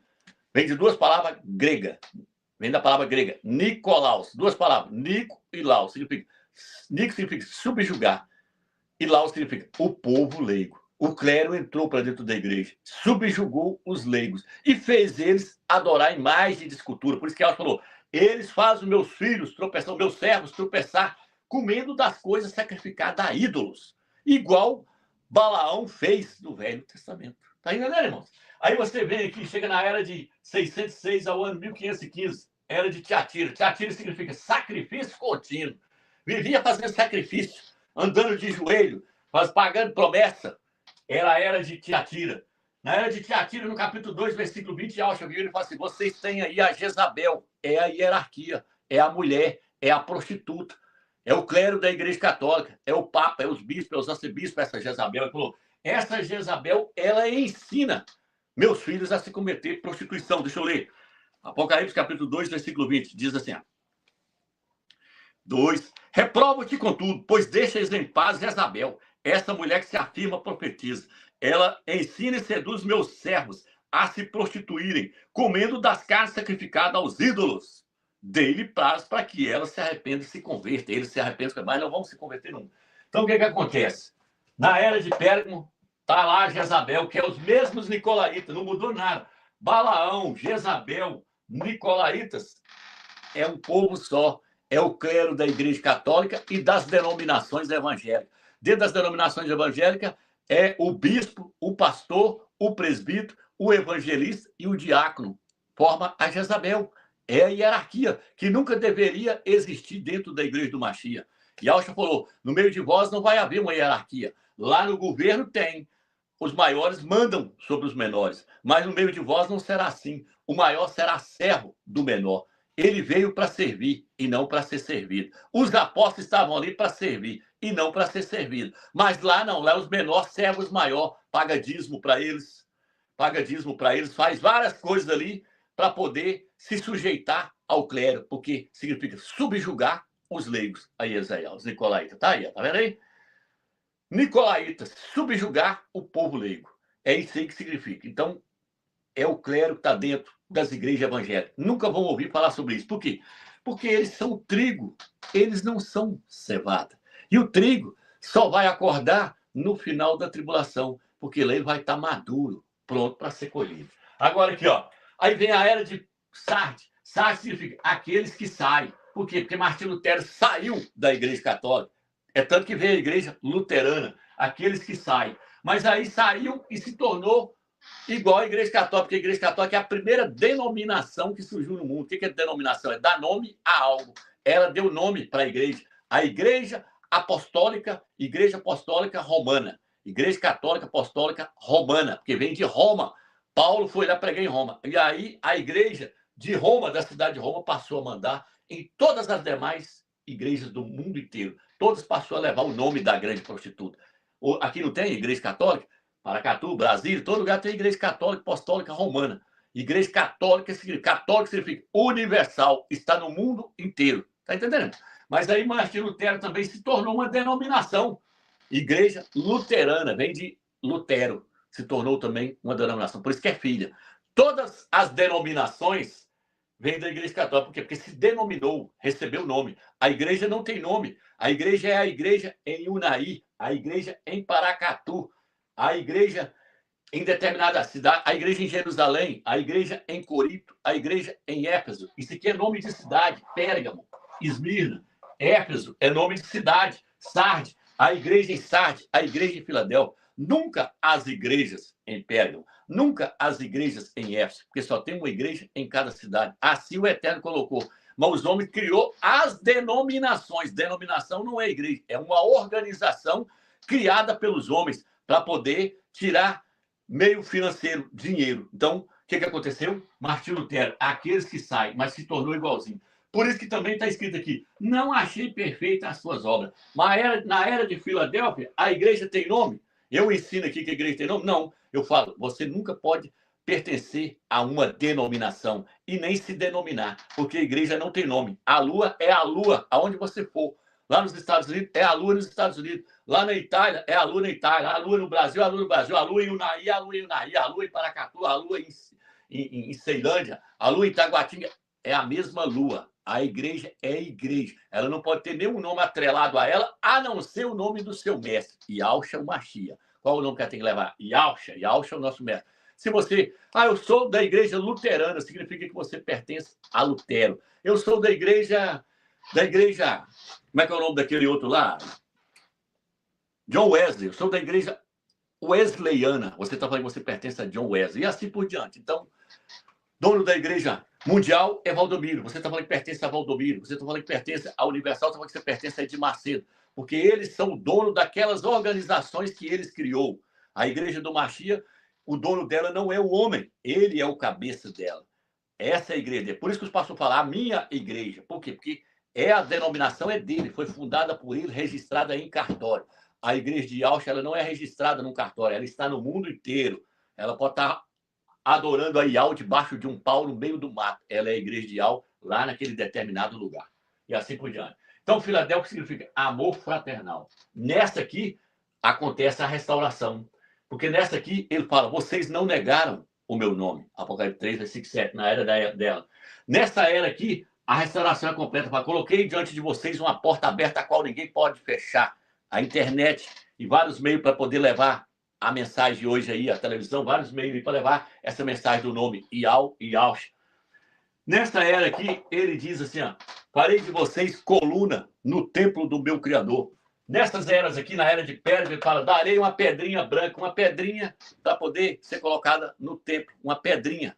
Vem de 2 palavras gregas. Vem da palavra grega. Nicolaus. 2 palavras. Nico e Laus. Nico significa subjugar. E Laus significa o povo leigo. O clero entrou para dentro da igreja, subjugou os leigos e fez eles adorar imagens de escultura. Por isso que ela falou, eles fazem meus filhos tropeçar, meus servos tropeçar, comendo das coisas sacrificadas a ídolos. Igual Balaão fez no Velho Testamento. Tá entendendo, irmãos? Aí você vem aqui, chega na era de 606 ao ano 1515, era de Tiatira. Tiatira significa sacrifício contínuo. Vivia fazendo sacrifício, andando de joelho, pagando promessa. Era a era de Tiatira. Na era de Tiatira, no capítulo 2, versículo 20, Alcha vira e fala assim: vocês têm aí a Jezabel, é a hierarquia, é a mulher, é a prostituta, é o clero da Igreja Católica, é o Papa, é os bispos, é os arcebispos, essa Jezabel. Ele falou: essa Jezabel, ela ensina meus filhos a se cometer prostituição. Deixa eu ler. Apocalipse, capítulo 2, versículo 20, diz assim: 2. Reprovo-te, contudo, pois deixas em paz Jezabel, essa mulher que se afirma profetiza. Ela ensina e seduz meus servos a se prostituírem, comendo das carnes sacrificadas aos ídolos. Dê-lhe paz para que ela se arrependa e se converta. Eles se arrependem, mas não vão se converter nunca. Então, o que acontece? Na era de Pérgamo, está lá Jezabel, que é os mesmos nicolaítas, não mudou nada. Balaão, Jezabel, nicolaítas, é um povo só. É o clero da Igreja Católica e das denominações evangélicas. Dentro das denominações evangélicas, é o bispo, o pastor, o presbítero, o evangelista e o diácono. Forma a Jezabel. É a hierarquia que nunca deveria existir dentro da Igreja do Machia. E Alcha falou: no meio de vós não vai haver uma hierarquia. Lá no governo tem. Os maiores mandam sobre os menores. Mas no meio de vós não será assim. O maior será servo do menor. Ele veio para servir e não para ser servido. Os apóstolos estavam ali para servir e não para ser servido. Mas lá não, lá os menores servos os maiores, paga dízimo para eles, faz várias coisas ali para poder se sujeitar ao clero, porque significa subjugar os leigos. Aí, Ezequiel, os nicolaítas, tá aí, tá vendo aí? Nicolaítas, subjugar o povo leigo. É isso aí que significa. Então, é o clero que está dentro das igrejas evangélicas. Nunca vão ouvir falar sobre isso. Por quê? Porque eles são trigo, eles não são cevada. E o trigo só vai acordar no final da tribulação, porque lá ele vai estar maduro, pronto para ser colhido. Agora aqui, ó. Aí vem a era de Sardes. Sardes significa aqueles que saem. Por quê? Porque Martinho Lutero saiu da Igreja Católica. É tanto que veio a Igreja Luterana, aqueles que saem. Mas aí saiu e se tornou igual a Igreja Católica, porque a Igreja Católica é a primeira denominação que surgiu no mundo. O que é denominação? É dar nome a algo. Ela deu nome para a igreja. A Igreja Apostólica Romana. Igreja Católica Apostólica Romana, porque vem de Roma. Paulo foi lá pregar em Roma. E aí a igreja de Roma, da cidade de Roma, passou a mandar em todas as demais igrejas do mundo inteiro. Todas passou a levar o nome da grande prostituta. Aqui não tem igreja católica? Paracatu, Brasília, todo lugar tem igreja católica, apostólica, romana. Igreja católica significa universal, está no mundo inteiro. Está entendendo? Mas aí Martinho Lutero também se tornou uma denominação. Igreja luterana, vem de Lutero, se tornou também uma denominação. Por isso que é filha. Todas as denominações vêm da Igreja Católica. Por quê? Porque se denominou, recebeu nome. A igreja não tem nome. A igreja é a igreja em Unai, a igreja em Paracatu, a igreja em determinada cidade, a igreja em Jerusalém, a igreja em Corinto, a igreja em Éfeso. Isso aqui é nome de cidade. Pérgamo, Esmirna, Éfeso é nome de cidade. Sardes, a igreja em Sardes, a igreja em Filadélfia. Nunca as igrejas em Pérgamo, nunca as igrejas em Éfeso, porque só tem uma igreja em cada cidade. Assim o Eterno colocou. Mas os homens criou as denominações. Denominação não é igreja, é uma organização criada pelos homens para poder tirar meio financeiro, dinheiro. Então, o que aconteceu? Martinho Lutero, aqueles que saem, mas se tornou igualzinho. Por isso que também está escrito aqui: não achei perfeitas as suas obras. Mas na era de Filadélfia, a igreja tem nome? Eu ensino aqui que a igreja tem nome? Não. Eu falo, você nunca pode pertencer a uma denominação e nem se denominar, porque a igreja não tem nome. A lua é a lua, aonde você for. Lá nos Estados Unidos, é a lua nos Estados Unidos. Lá na Itália, é a lua na Itália. A lua no Brasil, a lua no Brasil. A lua em Unai, a lua em Unai. A lua em Paracatu, a lua em Ceilândia. A lua em Taguatinga. É a mesma lua. A igreja é igreja. Ela não pode ter nenhum nome atrelado a ela, a não ser o nome do seu mestre. Yahshua o Machia. Qual o nome que ela tem que levar? Yahshua. Yahshua é o nosso mestre. Se você... eu sou da igreja luterana, significa que você pertence a Lutero. Eu sou da igreja... Como é que é o nome daquele outro lá? John Wesley. Eu sou da igreja wesleyana. Você está falando que você pertence a John Wesley. E assim por diante. Então, dono da igreja mundial é Valdomiro. Você está falando que pertence a Valdomiro. Você está falando que pertence à Universal. Você está falando que você pertence a Edir Macedo. Porque eles são dono daquelas organizações que eles criou. A igreja do Machia, o dono dela não é o homem. Ele é o cabeça dela. Essa é a igreja. Por isso que os pastores falam, a minha igreja. Por quê? Porque a denominação é dele. Foi fundada por ele, registrada em cartório. A igreja de Yauch, ela não é registrada num cartório. Ela está no mundo inteiro. Ela pode estar adorando a Iau debaixo de um pau no meio do mato. Ela é a igreja de Iau lá naquele determinado lugar. E assim por diante. Então, Filadélfia significa amor fraternal. Nessa aqui acontece a restauração. Porque nessa aqui ele fala, vocês não negaram o meu nome. Apocalipse 3, versículo 7, na era dela. Nessa era aqui, a restauração é completa. Coloquei diante de vocês uma porta aberta a qual ninguém pode fechar. A internet e vários meios para poder levar a mensagem de hoje aí, a televisão, vários meios para levar essa mensagem do nome Iau e Yauch. Nessa era aqui, ele diz assim, ó, farei de vocês coluna no templo do meu Criador. Nessas eras aqui, na era de Pérez, ele fala, darei uma pedrinha branca, uma pedrinha para poder ser colocada no templo. Uma pedrinha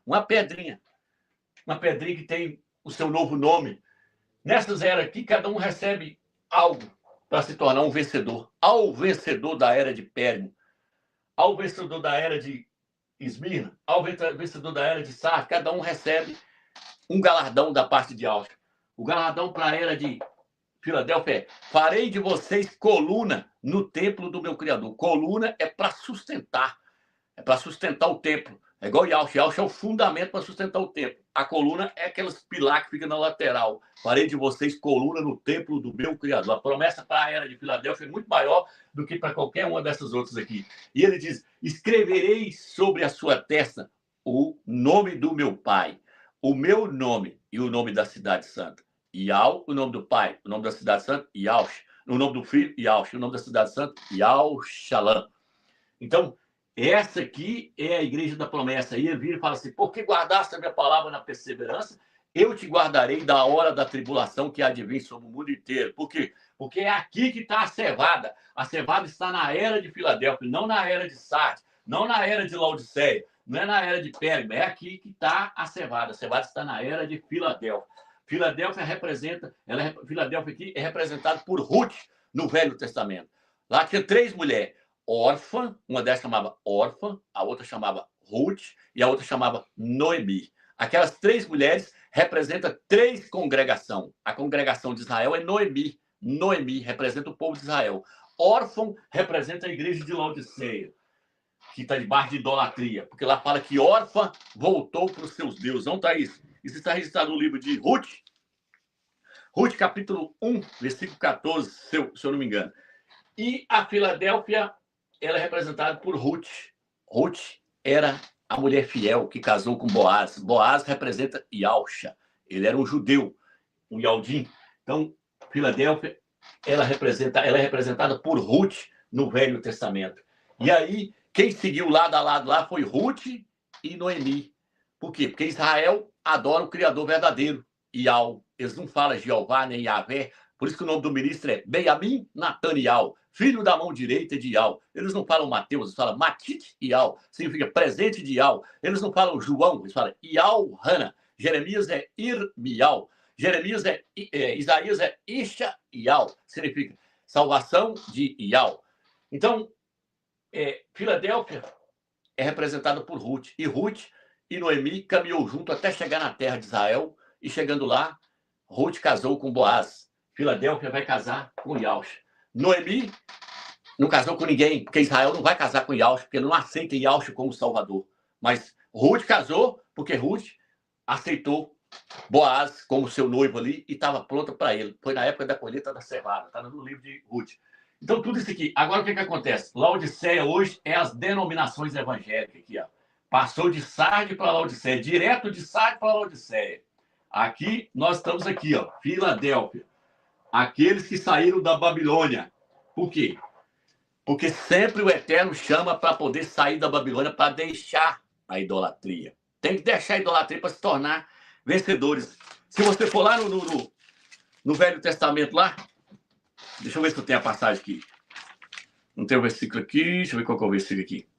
que tem o seu novo nome. Nessas eras aqui, cada um recebe algo para se tornar um vencedor. Ao vencedor da era de Pérgamo, ao vencedor da era de Esmirna, ao vencedor da era de Sardes, cada um recebe um galardão da parte de Yauch. O galardão para a era de Filadélfia é, farei de vocês coluna no templo do meu Criador. Coluna é para sustentar o templo. É igual Yauch. Yauch é o fundamento para sustentar o templo. A coluna é aqueles pilares que ficam na lateral. Farei de vocês coluna no templo do meu Criador. A promessa para a era de Filadélfia é muito maior do que para qualquer uma dessas outras aqui. E ele diz, escreverei sobre a sua testa o nome do meu Pai, o meu nome e o nome da cidade santa. Iau, o nome do Pai, o nome da cidade santa, Yauch. O nome do Filho, Yauch. O nome da cidade santa, Yauchalan. Então, essa aqui é a igreja da promessa. E ele vira e fala assim, porque guardaste a minha palavra na perseverança, eu te guardarei da hora da tribulação que há de vir sobre o mundo inteiro. Por quê? Porque é aqui que está a cevada. A cevada está na era de Filadélfia, não na era de Sardes, não na era de Laodiceia, não é na era de Pérgamo, é aqui que está a cevada. A cevada está na era de Filadélfia. Filadélfia aqui é representada por Ruth no Velho Testamento. Lá tinha 3 mulheres. Órfã, uma delas chamava Órfã, a outra chamava Ruth e a outra chamava Noemi. Aquelas 3 mulheres representam 3 congregações. A congregação de Israel é Noemi. Noemi representa o povo de Israel. Órfão representa a igreja de Laodiceia, que está debaixo de idolatria, porque lá fala que órfã voltou para os seus deuses. Não está isso? Isso está registrado no livro de Ruth. Ruth, capítulo 1, versículo 14, se eu não me engano. E a Filadélfia, ela é representada por Ruth. Ruth era a mulher fiel que casou com Boaz. Boaz representa Yaucha. Ele era um judeu, um Yaldim. Então, Filadélfia, ela é representada por Ruth no Velho Testamento. E aí, quem seguiu lado a lado lá foi Ruth e Noemi. Por quê? Porque Israel adora o Criador verdadeiro, Iau. Eles não falam Jeová nem Yahvé. Por isso que o nome do ministro é Benjamim Nataniel, filho da mão direita de Iau. Eles não falam Mateus, eles falam Matit Iau, significa presente de Iau. Eles não falam João, eles falam Iau Hana. Jeremias é Irmial. Isaías é Isha Iau, significa salvação de Iau. Então, Filadélfia é representada por Ruth. E Ruth e Noemi caminhou junto até chegar na terra de Israel. E chegando lá, Ruth casou com Boaz. Filadélfia vai casar com Yauch. Noemi não casou com ninguém, porque Israel não vai casar com Yauch, porque não aceita Yauch como Salvador. Mas Ruth casou, porque Ruth aceitou Boaz como seu noivo ali e estava pronta para ele. Foi na época da colheita da cevada, está no livro de Ruth. Então, tudo isso aqui. Agora, o que acontece? Laodiceia hoje é as denominações evangélicas aqui, ó. Passou de Sardes para Laodiceia, direto de Sardes para Laodiceia. Aqui, nós estamos aqui, ó, Filadélfia. Aqueles que saíram da Babilônia. Por quê? Porque sempre o Eterno chama para poder sair da Babilônia, para deixar a idolatria. Tem que deixar a idolatria para se tornar vencedores. Se você for lá no Velho Testamento, lá, deixa eu ver se eu tenho a passagem aqui. Não tem o versículo aqui. Deixa eu ver qual que é o versículo aqui.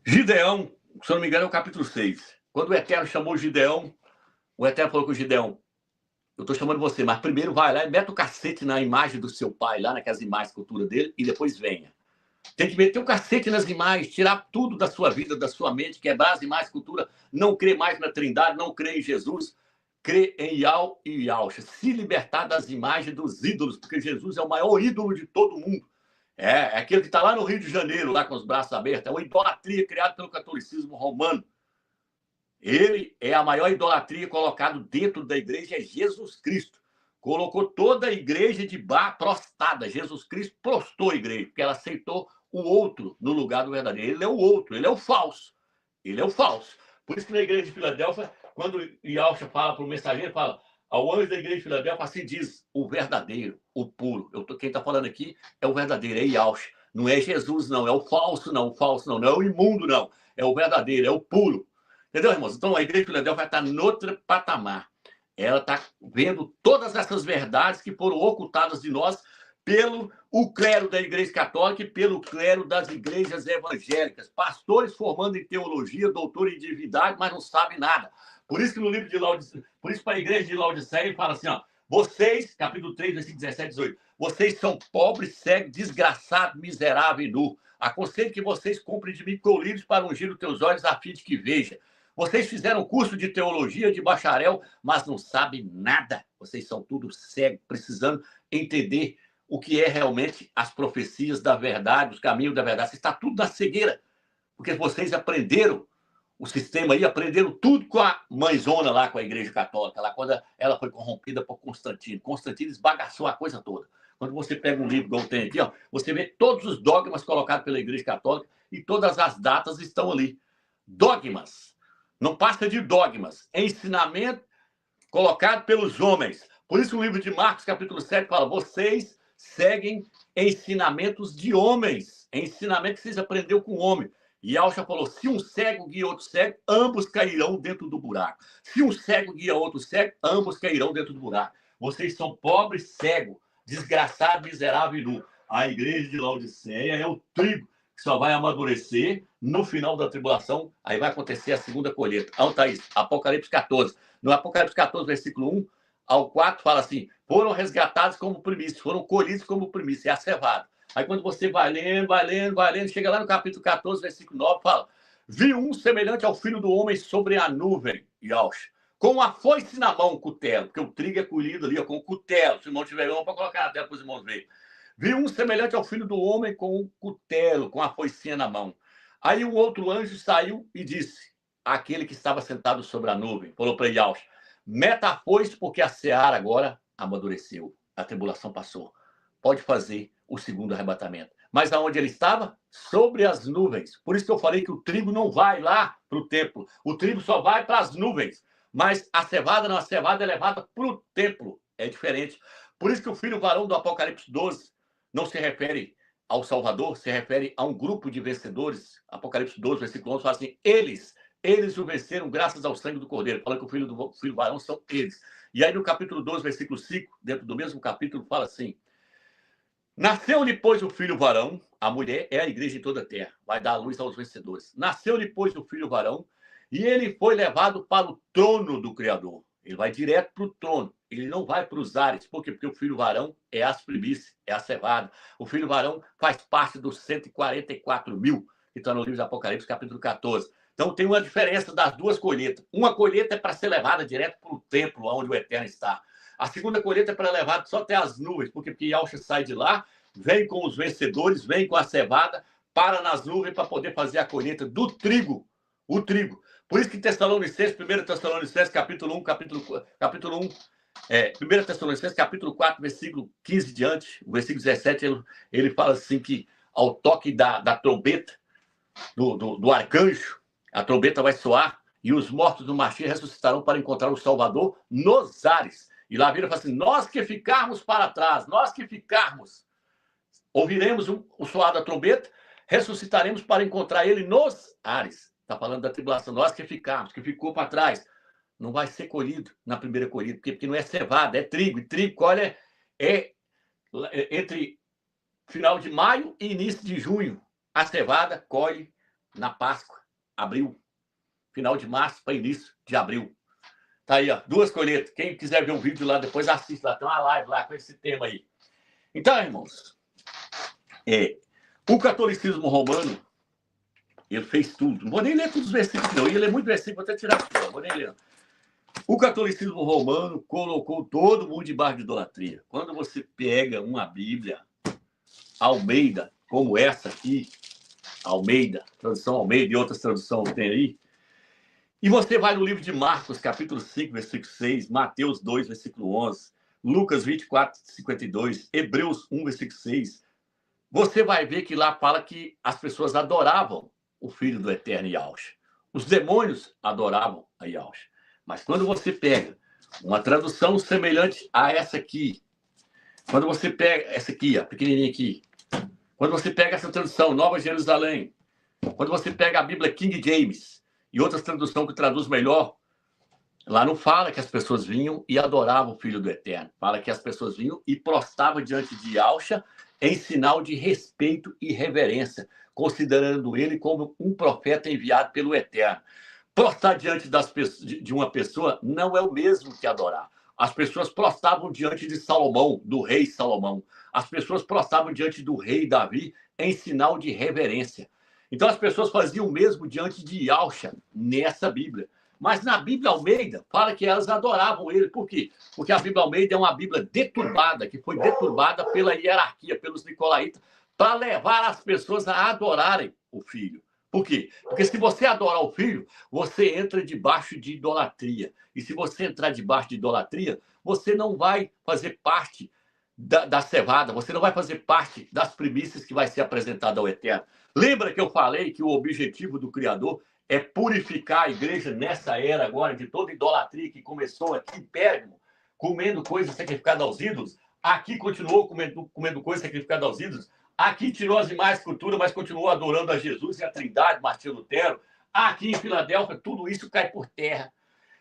Gideão, se eu não me engano, é o capítulo 6. Quando o Eterno chamou Gideão, o Eterno falou com o Gideão: eu estou chamando você, mas primeiro vai lá e mete o cacete na imagem do seu pai, lá naquelas imagens, cultura dele, e depois venha. Tem que meter o cacete nas imagens, tirar tudo da sua vida, da sua mente, quebrar as imagens, cultura, não crer mais na Trindade, não crer em Jesus, crer em Yau e Yauxa, se libertar das imagens dos ídolos, porque Jesus é o maior ídolo de todo mundo. É aquele que está lá no Rio de Janeiro, lá com os braços abertos, é uma idolatria criada pelo catolicismo romano. Ele é a maior idolatria colocada dentro da igreja, é Jesus Cristo. Colocou toda a igreja de bar prostrada. Jesus Cristo prostrou a igreja, porque ela aceitou o outro no lugar do verdadeiro. Ele é o outro, ele é o falso. Ele é o falso. Por isso que na igreja de Filadélfia, quando Yauxa fala para o mensageiro, fala: ao anjo da igreja de Filadélfia, assim diz: o verdadeiro, o puro. Quem está falando aqui é o verdadeiro, é Yauxa. Não é Jesus, não. É o falso, não. O falso, não. Não é o imundo, não. É o verdadeiro, é o puro. Entendeu, irmãos? Então, a igreja de Filadélfia está em outro patamar. Ela está vendo todas essas verdades que foram ocultadas de nós pelo o clero da igreja católica e pelo clero das igrejas evangélicas. Pastores formando em teologia, doutor em divindade, mas não sabem nada. Por isso que no livro de Laodiceia, por isso para a igreja de Laodiceia, ele fala assim, ó, vocês, capítulo 3, versículo 17 e 18, vocês são pobres, cegos, desgraçados, miseráveis e nu. Aconselho que vocês comprem de mim colírios para ungir os teus olhos a fim de que veja. Vocês fizeram curso de teologia, de bacharel, mas não sabem nada. Vocês são tudo cegos, precisando entender o que é realmente as profecias da verdade, os caminhos da verdade. Está tudo na cegueira, porque vocês aprenderam o sistema aí, aprenderam tudo com a mãezona lá, com a igreja católica, lá quando ela foi corrompida por Constantino. Constantino esbagaçou a coisa toda. Quando você pega um livro igual tem aqui, ó, você vê todos os dogmas colocados pela igreja católica e todas as datas estão ali. Dogmas. Não passa de dogmas. É ensinamento colocado pelos homens. Por isso o livro de Marcos, capítulo 7, fala: vocês seguem ensinamentos de homens. É ensinamento que vocês aprenderam com o homem. E Yauxa falou: se um cego guia outro cego, ambos cairão dentro do buraco. Se um cego guia outro cego, ambos cairão dentro do buraco. Vocês são pobres, cegos, desgraçados, miseráveis e nu. A igreja de Laodiceia é o trigo que só vai amadurecer no final da tribulação, aí vai acontecer a segunda colheita. Onde está isso? Apocalipse 14. No Apocalipse 14, versículo 1 ao 4, fala assim: foram resgatados como primícias, foram colhidos como primícias, é a cevada. Aí quando você vai lendo, chega lá no capítulo 14, versículo 9, fala: vi um semelhante ao filho do homem sobre a nuvem, Yaush, com a foice na mão, cutelo, porque o trigo é colhido ali, ó, com o cutelo. Se o irmão tiver uma, para colocar na tela para os irmãos verem. Vi um semelhante ao filho do homem com um cutelo, com a foicinha na mão. Aí um outro anjo saiu e disse àquele que estava sentado sobre a nuvem, falou para Yaush: meta a foice, porque a seara agora amadureceu, a tribulação passou. Pode fazer o segundo arrebatamento. Mas aonde ele estava? Sobre as nuvens. Por isso que eu falei que o trigo não vai lá para o templo. O trigo só vai para as nuvens. Mas a cevada não, a cevada é levada para o templo. É diferente. Por isso que o filho varão do Apocalipse 12 não se refere ao Salvador, se refere a um grupo de vencedores. Apocalipse 12, versículo 11, fala assim: eles o venceram graças ao sangue do Cordeiro. Fala que o filho varão são eles. E aí no capítulo 12, versículo 5, dentro do mesmo capítulo, fala assim: nasceu-lhe, pois, o filho varão, a mulher é a igreja de toda a terra, vai dar a luz aos vencedores. Nasceu-lhe, pois, o filho varão, e ele foi levado para o trono do Criador. Ele vai direto para o trono. Ele não vai para os ares. Por quê? Porque o filho varão é as primícias, é a cevada. O filho varão faz parte dos 144 mil, que está no livro de Apocalipse, capítulo 14. Então, tem uma diferença das duas colheitas. Uma colheita é para ser levada direto para o templo, onde o Eterno está. A segunda colheita é para levar só até as nuvens, porque Yauxa sai de lá, vem com os vencedores, vem com a cevada, para nas nuvens para poder fazer a colheita do trigo. O trigo. Por isso que Tessalonicenses, 1 Tessalonicenses, capítulo 1, capítulo 1, 1 Tessalonicenses, capítulo 4, versículo 15 diante, o versículo 17, ele fala assim que ao toque da trombeta, do arcanjo, a trombeta vai soar e os mortos do Machia ressuscitarão para encontrar o Salvador nos ares. E lá vira e fala assim: nós que ficarmos para trás, nós que ficarmos, ouviremos o soar da trombeta, ressuscitaremos para encontrar ele nos ares. Está falando da tribulação. Nós que ficarmos, que ficou para trás, não vai ser colhido na primeira colheita, porque não é cevada, é trigo. E trigo, olha, é entre final de maio e início de junho. A cevada colhe na Páscoa, abril. Final de março para início de abril. Tá aí, ó, 2 colheitas. Quem quiser ver o vídeo lá, depois assiste lá. Tem uma live lá com esse tema aí. Então, irmãos, o catolicismo romano, ele fez tudo. Não vou nem ler todos os versículos, não. Eu ia ler muito versículo, vou até tirar aqui, não vou nem ler. O catolicismo romano colocou todo mundo debaixo de idolatria. Quando você pega uma Bíblia Almeida, como essa aqui, Almeida, tradução Almeida e outras traduções tem aí, e você vai no livro de Marcos, capítulo 5, versículo 6, Mateus 2, versículo 11, Lucas 24, 52, Hebreus 1, versículo 6, você vai ver que lá fala que as pessoas adoravam o Filho do Eterno Yahshua. Os demônios adoravam a Yahshua. Mas quando você pega uma tradução semelhante a essa aqui, quando você pega essa aqui, ó, pequenininha aqui, quando você pega essa tradução, Nova Jerusalém, quando você pega a Bíblia King James e outras traduções que traduz melhor, lá não fala que as pessoas vinham e adoravam o Filho do Eterno. Fala que as pessoas vinham e prostravam diante de Yahshua em sinal de respeito e reverência, considerando ele como um profeta enviado pelo Eterno. Prostrar diante de uma pessoa não é o mesmo que adorar. As pessoas prostravam diante de Salomão, do rei Salomão. As pessoas prostravam diante do rei Davi em sinal de reverência. Então as pessoas faziam o mesmo diante de Yahshua nessa Bíblia. Mas na Bíblia Almeida, fala que elas adoravam ele. Por quê? Porque a Bíblia Almeida é uma Bíblia deturbada, que foi deturbada pela hierarquia, pelos nicolaítas, para levar as pessoas a adorarem o Filho. Por quê? Porque se você adorar o Filho, você entra debaixo de idolatria. E se você entrar debaixo de idolatria, você não vai fazer parte da cevada, você não vai fazer parte das primícias que vai ser apresentada ao Eterno. Lembra que eu falei que o objetivo do Criador é purificar a igreja nessa era agora de toda idolatria que começou aqui em Pérgamo, comendo coisas sacrificadas aos ídolos. Aqui continuou comendo coisas sacrificadas aos ídolos. Aqui tirou as demais culturas, mas continuou adorando a Jesus e a Trindade, Martinho Lutero. Aqui em Filadélfia, tudo isso cai por terra.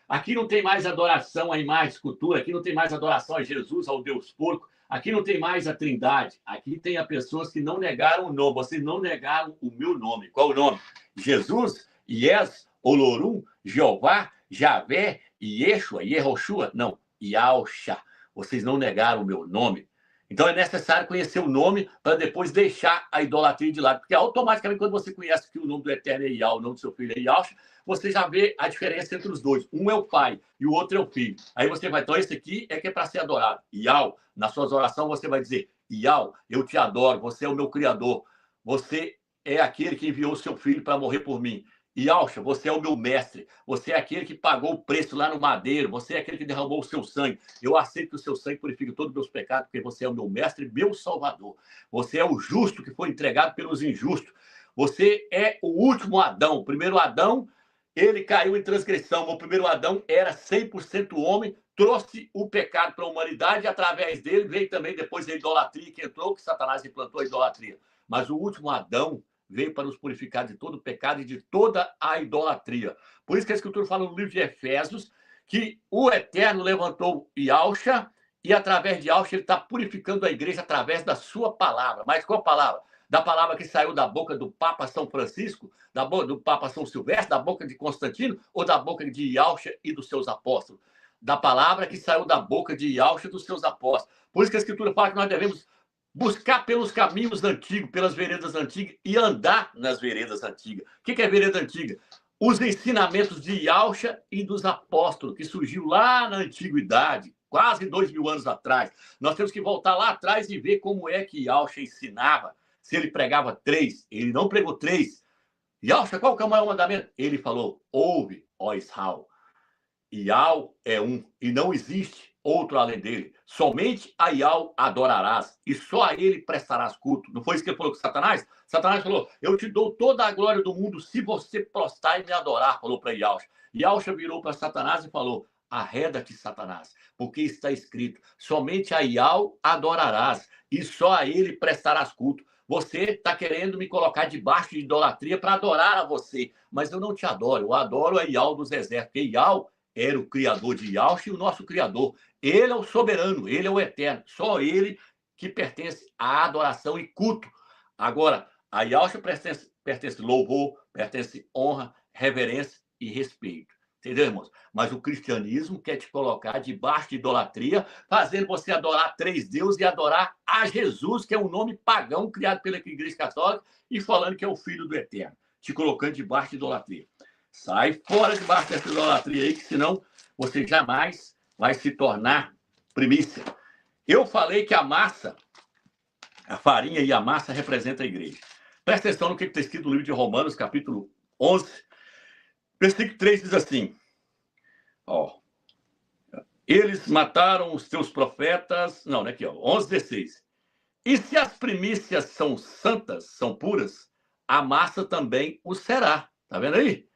Aqui não tem mais adoração à imagem, escultura. Aqui não tem mais adoração a Jesus, ao Deus porco. Aqui não tem mais a Trindade. Aqui tem as pessoas que não negaram o nome. Vocês não negaram o meu nome. Qual o nome? Jesus, Yes, Olorum, Jeová, Javé, Yeshua, Yehoshua. Não, Yahshua. Vocês não negaram o meu nome. Então é necessário conhecer o nome para depois deixar a idolatria de lado. Porque automaticamente, quando você conhece que o nome do Eterno é Yahweh, o nome do seu filho é Yahshua, você já vê a diferença entre os dois. Um é o pai e o outro é o filho. Aí você vai, então esse aqui é que é para ser adorado. Yahweh, nas suas orações você vai dizer, Yahweh, eu te adoro, você é o meu criador. Você é aquele que enviou o seu filho para morrer por mim. Yahshua, você é o meu mestre, você é aquele que pagou o preço lá no madeiro, você é aquele que derramou o seu sangue. Eu aceito que o seu sangue purifique todos os meus pecados, porque você é o meu mestre, meu salvador. Você é o justo que foi entregado pelos injustos. Você é o último Adão. O primeiro Adão, ele caiu em transgressão. O primeiro Adão era 100% homem, trouxe o pecado para a humanidade e através dele veio também depois a idolatria que entrou, que Satanás implantou a idolatria. Mas o último Adão veio para nos purificar de todo o pecado e de toda a idolatria. Por isso que a Escritura fala no livro de Efésios que o Eterno levantou Yahshua e através de Yahshua ele está purificando a igreja através da sua palavra. Mas qual palavra? Da palavra que saiu da boca do Papa São Francisco, da boca do Papa São Silvestre, da boca de Constantino ou da boca de Yahshua e dos seus apóstolos? Da palavra que saiu da boca de Yahshua e dos seus apóstolos. Por isso que a Escritura fala que nós devemos buscar pelos caminhos antigos, pelas veredas antigas e andar nas veredas antigas. O que é vereda antiga? Os ensinamentos de Yahshua e dos apóstolos, que surgiu lá na antiguidade, quase 2000 anos atrás. Nós temos que voltar lá atrás e ver como é que Yahshua ensinava. Se ele pregava 3, ele não pregou 3. Yahshua, qual que é o maior mandamento? Ele falou, ouve, ó Israel. Yahweh é um, e não existe outro além dele. Somente a Yahweh adorarás, e só a ele prestarás culto. Não foi isso que ele falou com Satanás? Satanás falou, eu te dou toda a glória do mundo se você prostrar e me adorar, falou para Yahshua. Yahshua virou para Satanás e falou, arreda-te, Satanás, porque está escrito, somente a Yahweh adorarás, e só a ele prestarás culto. Você está querendo me colocar debaixo de idolatria para adorar a você, mas eu não te adoro, eu adoro a Yahweh dos exércitos, porque Yahweh era o criador de Yahshua e o nosso criador. Ele é o soberano, ele é o eterno. Só ele que pertence à adoração e culto. Agora, a Yahshua pertence louvor, pertence honra, reverência e respeito. Entendeu, irmãos? Mas o cristianismo quer te colocar debaixo de idolatria, fazendo você adorar 3 deuses e adorar a Jesus, que é um nome pagão criado pela Igreja Católica, e falando que é o Filho do Eterno, te colocando debaixo de idolatria. Sai fora debaixo dessa idolatria aí, que senão você jamais vai se tornar primícia. Eu falei que a massa, a farinha e a massa representam a igreja. Presta atenção no que está escrito no livro de Romanos, capítulo 11, versículo 3 diz assim, ó, eles mataram os teus profetas, não aqui, ó, 11:16. E se as primícias são santas, são puras, a massa também o será. Tá vendo aí?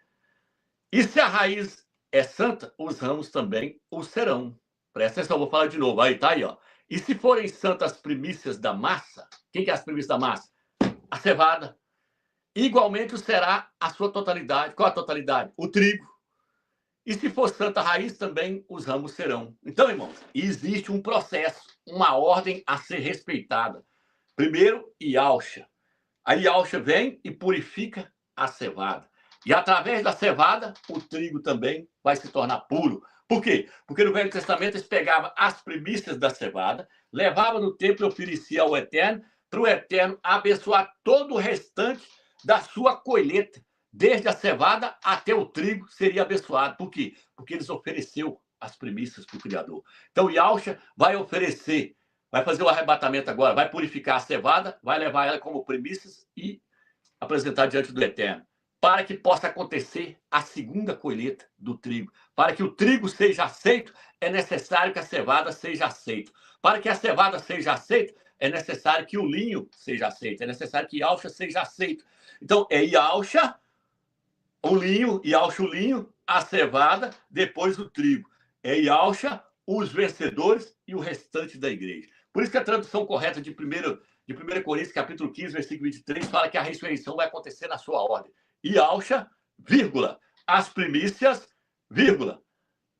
E se a raiz é santa, os ramos também o serão. Presta atenção, vou falar de novo. Aí, tá aí, ó. E se forem santas as primícias da massa, quem que é as primícias da massa? A cevada. Igualmente será a sua totalidade. Qual a totalidade? O trigo. E se for santa a raiz, também os ramos serão. Então, irmãos, existe um processo, uma ordem a ser respeitada. Primeiro, Yahshua. A Yahshua vem e purifica a cevada. E através da cevada, o trigo também vai se tornar puro. Por quê? Porque no Velho Testamento eles pegavam as primícias da cevada, levavam no templo e ofereciam ao Eterno, para o Eterno abençoar todo o restante da sua colheita. Desde a cevada até o trigo seria abençoado. Por quê? Porque eles ofereceram as primícias para o Criador. Então, Yahshua vai oferecer, vai fazer o arrebatamento agora, vai purificar a cevada, vai levar ela como primícias e apresentar diante do Eterno, para que possa acontecer a segunda colheita do trigo. Para que o trigo seja aceito, é necessário que a cevada seja aceita. Para que a cevada seja aceita, é necessário que o linho seja aceito. É necessário que Yahshua seja aceito. Então, é Yahshua, o linho, Yahshua o linho, a cevada, depois o trigo. É Yahshua, os vencedores e o restante da igreja. Por isso que a tradução correta de 1 Coríntios, capítulo 15, versículo 23, fala que a ressurreição vai acontecer na sua ordem. Yahshua, vírgula, as primícias, vírgula,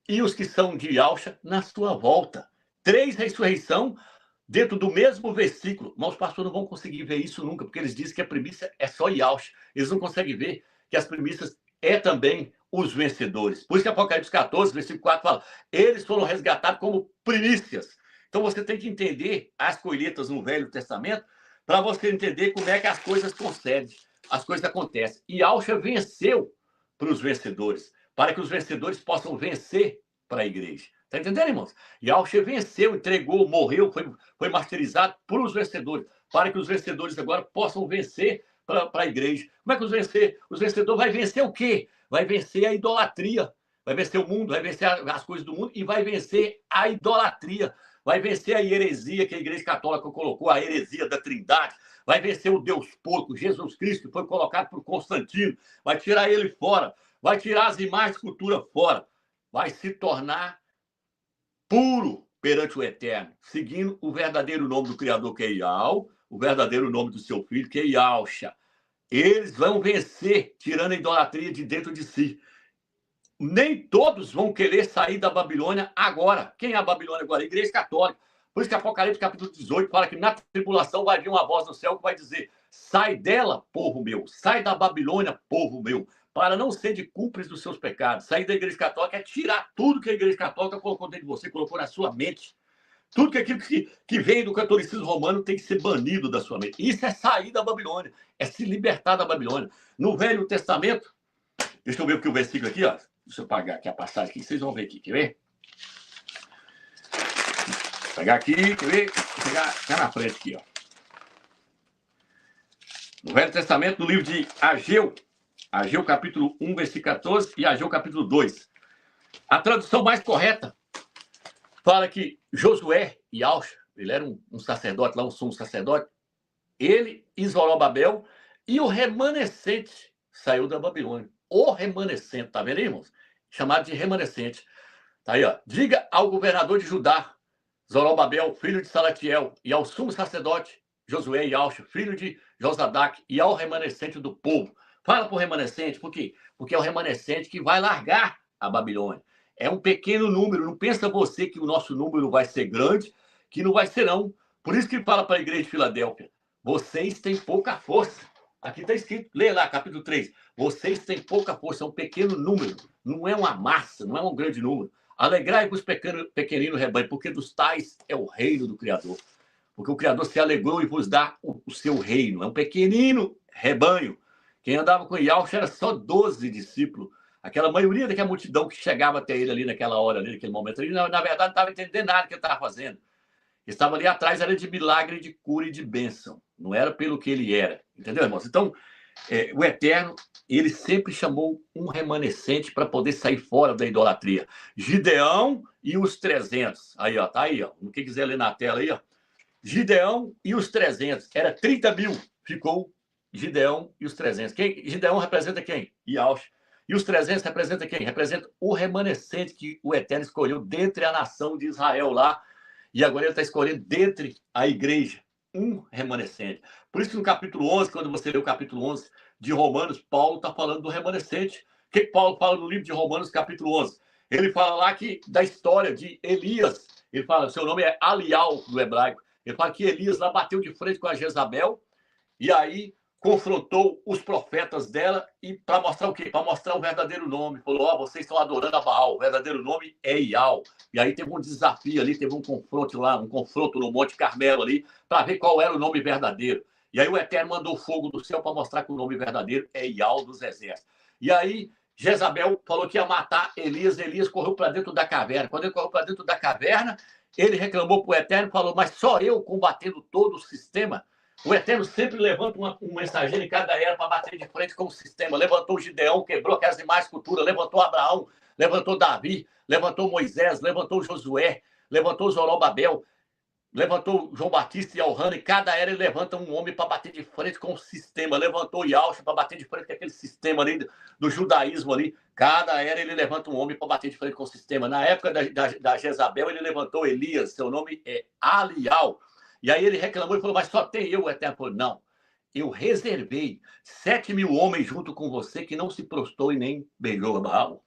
e os que são de Yahshua na sua volta. 3 ressurreição dentro do mesmo versículo. Mas os pastores não vão conseguir ver isso nunca, porque eles dizem que a primícia é só Yahshua. Eles não conseguem ver que as primícias é também os vencedores. Por isso que Apocalipse 14, versículo 4 fala, eles foram resgatados como primícias. Então você tem que entender as colheitas no Velho Testamento para você entender como é que as coisas concedem, as coisas acontecem. E Yahshua venceu para os vencedores, para que os vencedores possam vencer para a igreja. Está entendendo, irmãos? Yahshua venceu, entregou, morreu, foi martirizado por os vencedores, para que os vencedores agora possam vencer para a igreja. Como é que os vencedores vai vencer o quê? Vai vencer a idolatria, vai vencer o mundo, vai vencer as coisas do mundo e vai vencer a idolatria. Vai vencer a heresia que a Igreja Católica colocou, a heresia da Trindade. Vai vencer o Deus porco, Jesus Cristo, que foi colocado por Constantino. Vai tirar ele fora. Vai tirar as imagens de cultura fora. Vai se tornar puro perante o Eterno, seguindo o verdadeiro nome do Criador, que é Yahweh, o verdadeiro nome do seu Filho, que é Yahshua. Eles vão vencer, tirando a idolatria de dentro de si. Nem todos vão querer sair da Babilônia agora. Quem é a Babilônia agora? A Igreja Católica. Por isso que Apocalipse capítulo 18 fala que na tribulação vai vir uma voz do céu que vai dizer, sai dela, povo meu, sai da Babilônia, povo meu, para não ser de cúmplice dos seus pecados. Sair da Igreja Católica é tirar tudo que a Igreja Católica colocou dentro de você, colocou na sua mente. Tudo que aquilo que vem do catolicismo romano tem que ser banido da sua mente. Isso é sair da Babilônia, é se libertar da Babilônia. No Velho Testamento, deixa eu ver o versículo aqui, ó. Deixa eu pagar aqui a passagem aqui, vocês vão ver aqui, quer ver? Vou pegar aqui, quer ver? Vou pegar cá na frente aqui, ó. No Velho Testamento, no livro de Ageu, Ageu capítulo 1, versículo 14 e Ageu capítulo 2. A tradução mais correta fala que Josué e Yahshua, ele era um sacerdote lá, um sumo sacerdote, ele e Zorobabel e o remanescente saiu da Babilônia. O remanescente, tá vendo aí, irmãos? Chamado de remanescente. Tá aí, ó. Diga ao governador de Judá, Zorobabel, filho de Salatiel, e ao sumo sacerdote Josué e Yahshua, filho de Josadac, e ao remanescente do povo. Fala para o remanescente, por quê? Porque é o remanescente que vai largar a Babilônia. É um pequeno número, não pensa você que o nosso número vai ser grande, que não vai ser não. Por isso que ele fala para a igreja de Filadélfia, vocês têm pouca força. Aqui está escrito, lê lá, capítulo 3. Vocês têm pouca força, é um pequeno número, não é uma massa, não é um grande número. Alegrai-vos, pequenino rebanho, porque dos tais é o reino do Criador. Porque o Criador se alegrou e vos dá o seu reino. É um pequenino rebanho. Quem andava com Yahshua era só 12 discípulos. Aquela maioria daquela multidão que chegava até ele ali naquela hora, ali, naquele momento. Ele, na verdade, não estava entendendo nada que ele estava fazendo. Estava ali atrás, era de milagre, de cura e de bênção. Não era pelo que ele era. Entendeu, irmãos? Então, o Eterno, ele sempre chamou um remanescente para poder sair fora da idolatria. Gideão e os 300. Aí, ó, tá aí, ó. Quem quiser ler na tela aí, ó. Gideão e os 300. Era 30 mil. Ficou Gideão e os 300. Gideão representa quem? Yahshua. E os 300 representa quem? Representa o remanescente que o Eterno escolheu dentre a nação de Israel lá. E agora ele está escolhendo dentre a igreja um remanescente. Por isso que no capítulo 11, quando você lê o capítulo 11 de Romanos, Paulo está falando do remanescente. O que Paulo fala no livro de Romanos, capítulo 11? Ele fala lá da história de Elias. Ele fala, seu nome é Alial, no hebraico. Ele fala que Elias lá bateu de frente com a Jezabel e aí confrontou os profetas dela e para mostrar o quê? Para mostrar o verdadeiro nome. Falou, ó, vocês estão adorando a Baal, o verdadeiro nome é Ial. E aí teve um desafio ali, teve um confronto lá, um confronto no Monte Carmelo ali, para ver qual era o nome verdadeiro. E aí o Eterno mandou fogo do céu para mostrar que o nome verdadeiro é Ial dos exércitos. E aí Jezabel falou que ia matar Elias, Elias correu para dentro da caverna. Quando ele correu para dentro da caverna, ele reclamou para o Eterno, falou, mas só eu combatendo todo o sistema? O Eterno sempre levanta um mensageiro em cada era para bater de frente com o sistema. Levantou Gideão, quebrou aquelas demais culturas, levantou Abraão, levantou Davi, levantou Moisés, levantou Josué, levantou Zorobabel, levantou João Batista e Elrana, e cada era ele levanta um homem para bater de frente com o sistema. Levantou Yahshua para bater de frente com aquele sistema ali do judaísmo ali. Cada era ele levanta um homem para bater de frente com o sistema. Na época da Jezabel, ele levantou Elias, seu nome é Alial. E aí ele reclamou e falou, mas só tem eu, o Eterno falou, não, eu reservei 7.000 homens junto com você que não se prostrou e nem beijou a Baal.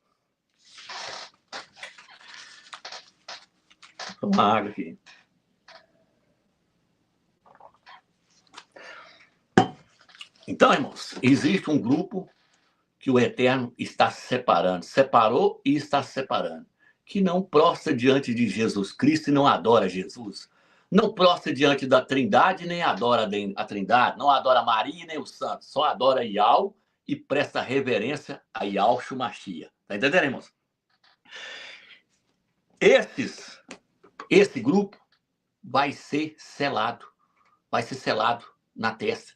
Toma água aqui. Então, irmãos, existe um grupo que o Eterno está separando, separou e está separando, que não prostra diante de Jesus Cristo e não adora Jesus. Não prostra diante da Trindade, nem adora a Trindade, não adora Maria nem os santos, só adora Ial e presta reverência a Yahshua Mashiach. Tá entendendo, irmãos? Esse grupo vai ser selado na testa.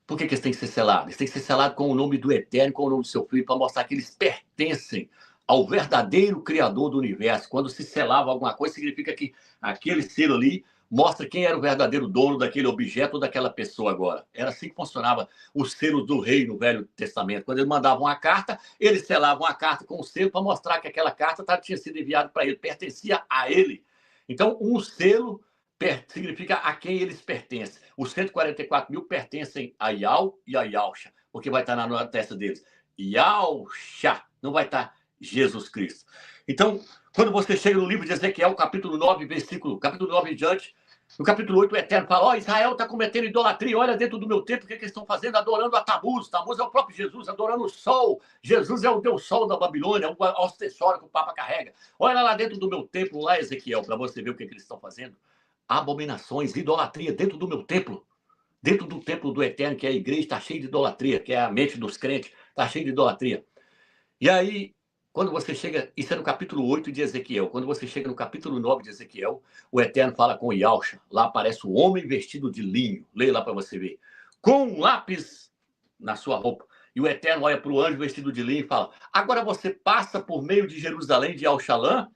Por que eles têm que ser selados? Eles têm que ser selados com o nome do Eterno, com o nome do seu Filho, para mostrar que eles pertencem ao verdadeiro Criador do universo. Quando se selava alguma coisa, significa que aquele selo ali mostra quem era o verdadeiro dono daquele objeto ou daquela pessoa agora. Era assim que funcionava o selo do rei no Velho Testamento. Quando eles mandavam uma carta, eles selavam a carta com o selo para mostrar que aquela carta tinha sido enviada para ele, pertencia a ele. Então, um selo significa a quem eles pertencem. Os 144 mil pertencem a Ial e a Yahshua, porque vai estar na testa deles. Yahshua, não vai estar Jesus Cristo. Então, quando você chega no livro de Ezequiel, capítulo 9, capítulo 9 em diante, no capítulo 8, o Eterno fala, ó, Israel está cometendo idolatria, olha dentro do meu templo o que eles estão fazendo, adorando a Tamuz. Tamuz é o próprio Jesus, adorando o sol. Jesus é o Deus Sol da Babilônia, o acessório que o Papa carrega. Olha lá dentro do meu templo, lá, Ezequiel, para você ver o que eles estão fazendo. Abominações, idolatria dentro do meu templo, dentro do templo do Eterno, que é a igreja, está cheio de idolatria, que é a mente dos crentes, está cheio de idolatria. E aí, quando você chega, isso é no capítulo 8 de Ezequiel, quando você chega no capítulo 9 de Ezequiel, o Eterno fala com Yahshua, lá aparece o homem vestido de linho, leia lá para você ver, com um lápis na sua roupa, e o Eterno olha para o anjo vestido de linho e fala, agora você passa por meio de Jerusalém, de Al-Shalom,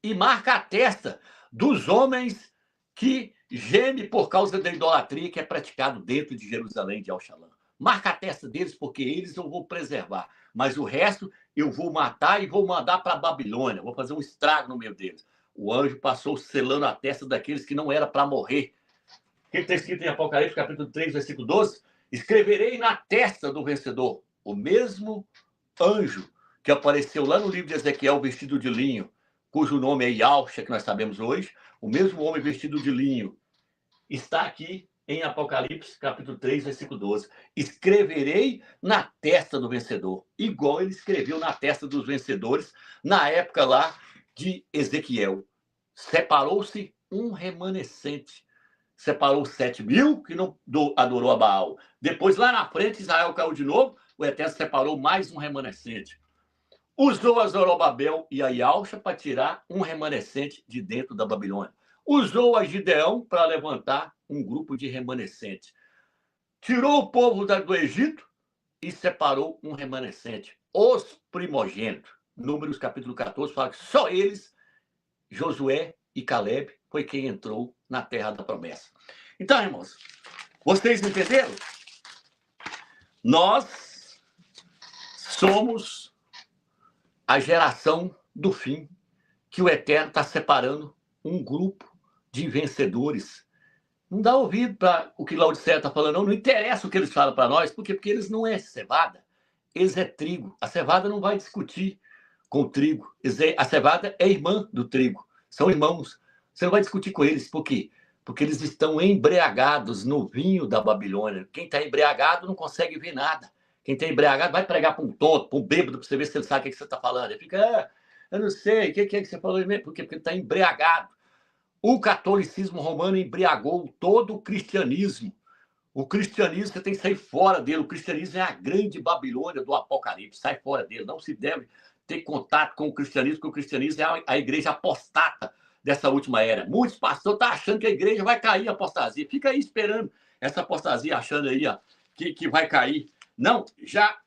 e marca a testa dos homens que geme por causa da idolatria que é praticado dentro de Jerusalém, de Al-Shalom. Marca a testa deles, porque eles eu vou preservar, mas o resto eu vou matar e vou mandar para a Babilônia, vou fazer um estrago no meio deles. O anjo passou selando a testa daqueles que não era para morrer. O que está escrito em Apocalipse, capítulo 3, versículo 12? Escreverei na testa do vencedor. O mesmo anjo que apareceu lá no livro de Ezequiel, vestido de linho, cujo nome é Yahshua, que nós sabemos hoje, o mesmo homem vestido de linho está aqui em Apocalipse, capítulo 3, versículo 12. Escreverei na testa do vencedor, igual ele escreveu na testa dos vencedores, na época lá de Ezequiel. Separou-se um remanescente. Separou 7.000 que não adorou a Baal. Depois, lá na frente, Israel caiu de novo, o Eterno separou mais um remanescente. Usou a Zorobabel e a Ialcha para tirar um remanescente de dentro da Babilônia. Usou a Gideão para levantar um grupo de remanescentes. Tirou o povo do Egito e separou um remanescente. Os primogênitos. Números capítulo 14 fala que só eles, Josué e Caleb, foi quem entrou na terra da promessa. Então, irmãos, vocês entenderam? Nós somos a geração do fim, que o Eterno está separando um grupo de vencedores. Não dá ouvido para o que Laodiceia está falando, não interessa o que eles falam para nós, porque eles não é cevada, eles é trigo. A cevada não vai discutir com o trigo. A cevada é irmã do trigo, são irmãos. Você não vai discutir com eles, por quê? Porque eles estão embriagados no vinho da Babilônia. Quem está embriagado não consegue ver nada. Quem está embriagado vai pregar para um tonto, para um bêbado, para você ver se ele sabe o que você está falando. Ele fica, eu não sei, o que é que você falou? Porque ele está embriagado. O catolicismo romano embriagou todo o cristianismo. O cristianismo, você tem que sair fora dele. O cristianismo é a grande Babilônia do Apocalipse. Sai fora dele. Não se deve ter contato com o cristianismo, porque o cristianismo é a igreja apostata dessa última era. Muitos pastores estão achando que a igreja vai cair a apostasia. Fica aí esperando essa apostasia, achando aí ó, que vai cair. Não, já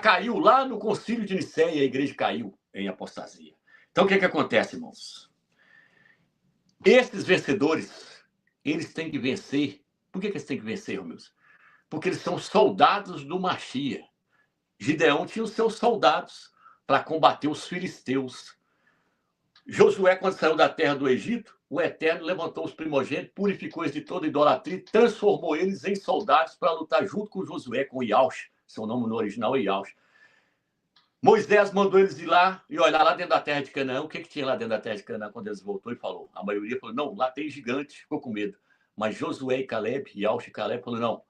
caiu lá no concílio de Nicéia, a igreja caiu em apostasia. Então, o que acontece, irmãos? Esses vencedores, eles têm que vencer. Por que eles têm que vencer, meus? Porque eles são soldados do Machia. Gideão tinha os seus soldados para combater os filisteus. Josué, quando saiu da terra do Egito, o Eterno levantou os primogênitos, purificou eles de toda idolatria, transformou eles em soldados para lutar junto com Josué, com Ialcha. Seu nome no original é Ialcha. Moisés mandou eles ir lá e olhar lá dentro da terra de Canaã. O que tinha lá dentro da terra de Canaã quando eles voltou e falou? A maioria falou, não, lá tem gigante, ficou com medo. Mas Josué e Caleb, Ialcha e Caleb falaram, não,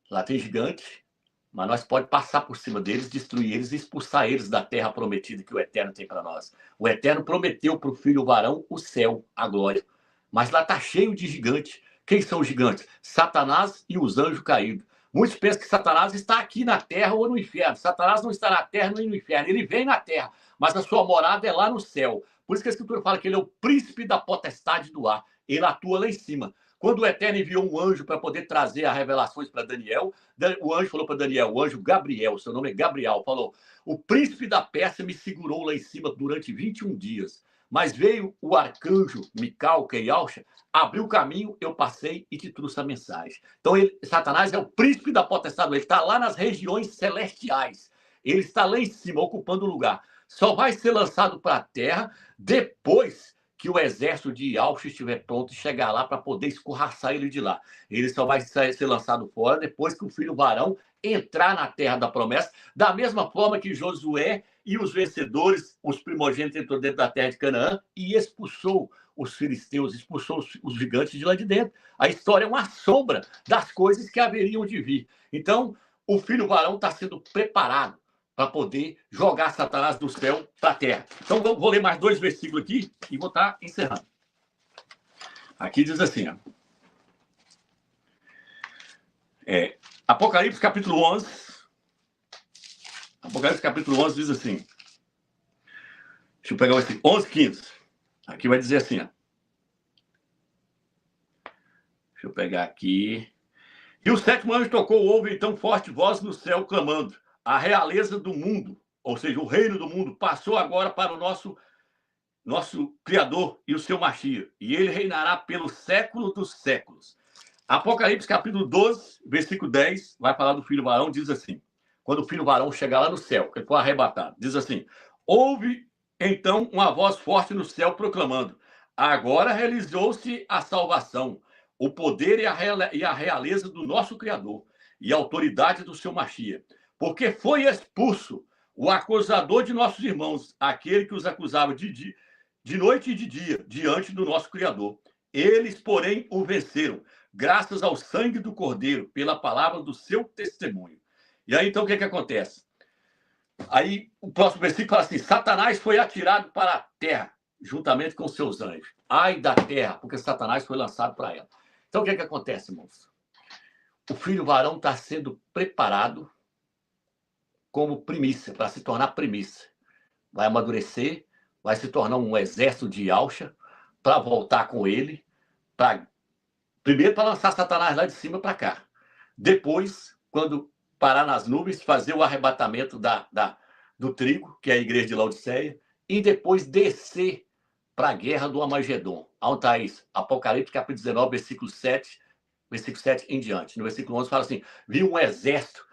lá tem gigante, mas nós podemos passar por cima deles, destruir eles e expulsar eles da terra prometida que o Eterno tem para nós. O Eterno prometeu para o filho varão o céu, a glória. Mas lá está cheio de gigantes. Quem são os gigantes? Satanás e os anjos caídos. Muitos pensam que Satanás está aqui na terra ou no inferno. Satanás não está na terra nem no inferno. Ele vem na terra, mas a sua morada é lá no céu. Por isso que a Escritura fala que ele é o príncipe da potestade do ar. Ele atua lá em cima. Quando o Eterno enviou um anjo para poder trazer as revelações para Daniel, o anjo falou para Daniel, o anjo Gabriel, seu nome é Gabriel, falou, o príncipe da Pérsia me segurou lá em cima durante 21 dias, mas veio o arcanjo Mical, que é Ialcha, abriu o caminho, eu passei e te trouxe a mensagem. Então, Satanás é o príncipe da potestade, ele está lá nas regiões celestiais, ele está lá em cima, ocupando o lugar. Só vai ser lançado para a terra depois que o exército de Ialcha estiver pronto e chegar lá para poder escorraçar ele de lá. Ele só vai ser lançado fora depois que o filho varão entrar na terra da promessa, da mesma forma que Josué e os vencedores, os primogênitos, entrou dentro da terra de Canaã e expulsou os filisteus, expulsou os gigantes de lá de dentro. A história é uma sombra das coisas que haveriam de vir. Então, o filho varão está sendo preparado para poder jogar Satanás do céu para a terra. Então, vou ler mais 2 versículos aqui e vou estar encerrando. Aqui diz assim, ó. Apocalipse capítulo 11. Apocalipse capítulo 11 diz assim. Deixa eu pegar o versículo 11:15. Aqui vai dizer assim, ó. Deixa eu pegar aqui. E o 7º anjo tocou, houve então forte voz no céu clamando. A realeza do mundo, ou seja, o reino do mundo, passou agora para o nosso Criador e o seu Machia. E ele reinará pelo século dos séculos. Apocalipse capítulo 12, versículo 10, vai falar do filho varão, diz assim. Quando o filho varão chegar lá no céu, que ele for arrebatado, diz assim. Houve então uma voz forte no céu proclamando. Agora realizou-se a salvação, o poder e a realeza do nosso Criador e a autoridade do seu Machia. Porque foi expulso o acusador de nossos irmãos, aquele que os acusava de noite e de dia, diante do nosso Criador. Eles, porém, o venceram, graças ao sangue do Cordeiro, pela palavra do seu testemunho. E aí, então, o que acontece? Aí, o próximo versículo fala assim, Satanás foi atirado para a terra, juntamente com seus anjos. Ai da terra, porque Satanás foi lançado para ela. Então, o que acontece, irmãos? O filho varão está sendo preparado como primícia, para se tornar primícia. Vai amadurecer, vai se tornar um exército de Yahshua para voltar com ele, primeiro para lançar Satanás lá de cima para cá. Depois, quando parar nas nuvens, fazer o arrebatamento do trigo, que é a igreja de Laodiceia, e depois descer para a guerra do Armagedon. Onde está isso? Apocalipse, capítulo 19, versículo 7 em diante. No versículo 11 fala assim, viu um exército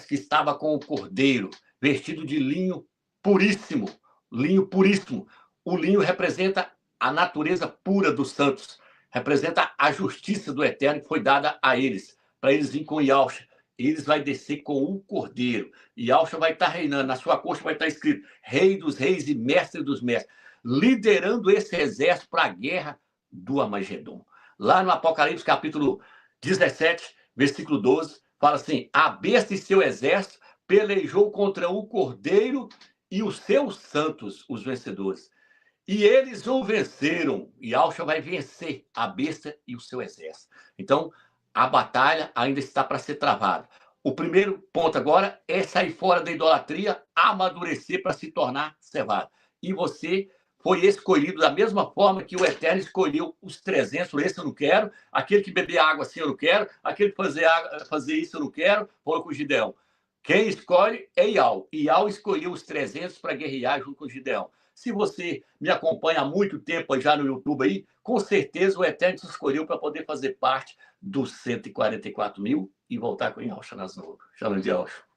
que estava com o cordeiro, vestido de linho puríssimo. Linho puríssimo. O linho representa a natureza pura dos santos, representa a justiça do Eterno que foi dada a eles, para eles virem com Yahshua. Eles vão descer com o cordeiro. Yahshua vai estar reinando. Na sua coxa vai estar escrito Rei dos reis e Mestre dos mestres, liderando esse exército para a guerra do Armagedon. Lá no Apocalipse, capítulo 17, versículo 12, fala assim, a besta e seu exército pelejou contra o cordeiro e os seus santos, os vencedores. E eles o venceram. E Yahshua vai vencer a besta e o seu exército. Então, a batalha ainda está para ser travada. O primeiro ponto agora é sair fora da idolatria, amadurecer para se tornar cevado. E você foi escolhido da mesma forma que o Eterno escolheu os 300, esse eu não quero, aquele que beber água assim eu não quero, aquele que fazer isso eu não quero, falou com o Gideão. Quem escolhe é Iau. Iau escolheu os 300 para guerrear junto com o Gideão. Se você me acompanha há muito tempo já no YouTube aí, com certeza o Eterno te escolheu para poder fazer parte dos 144 mil e voltar com Yahshua nas nuvens. Shalom de Yahshua.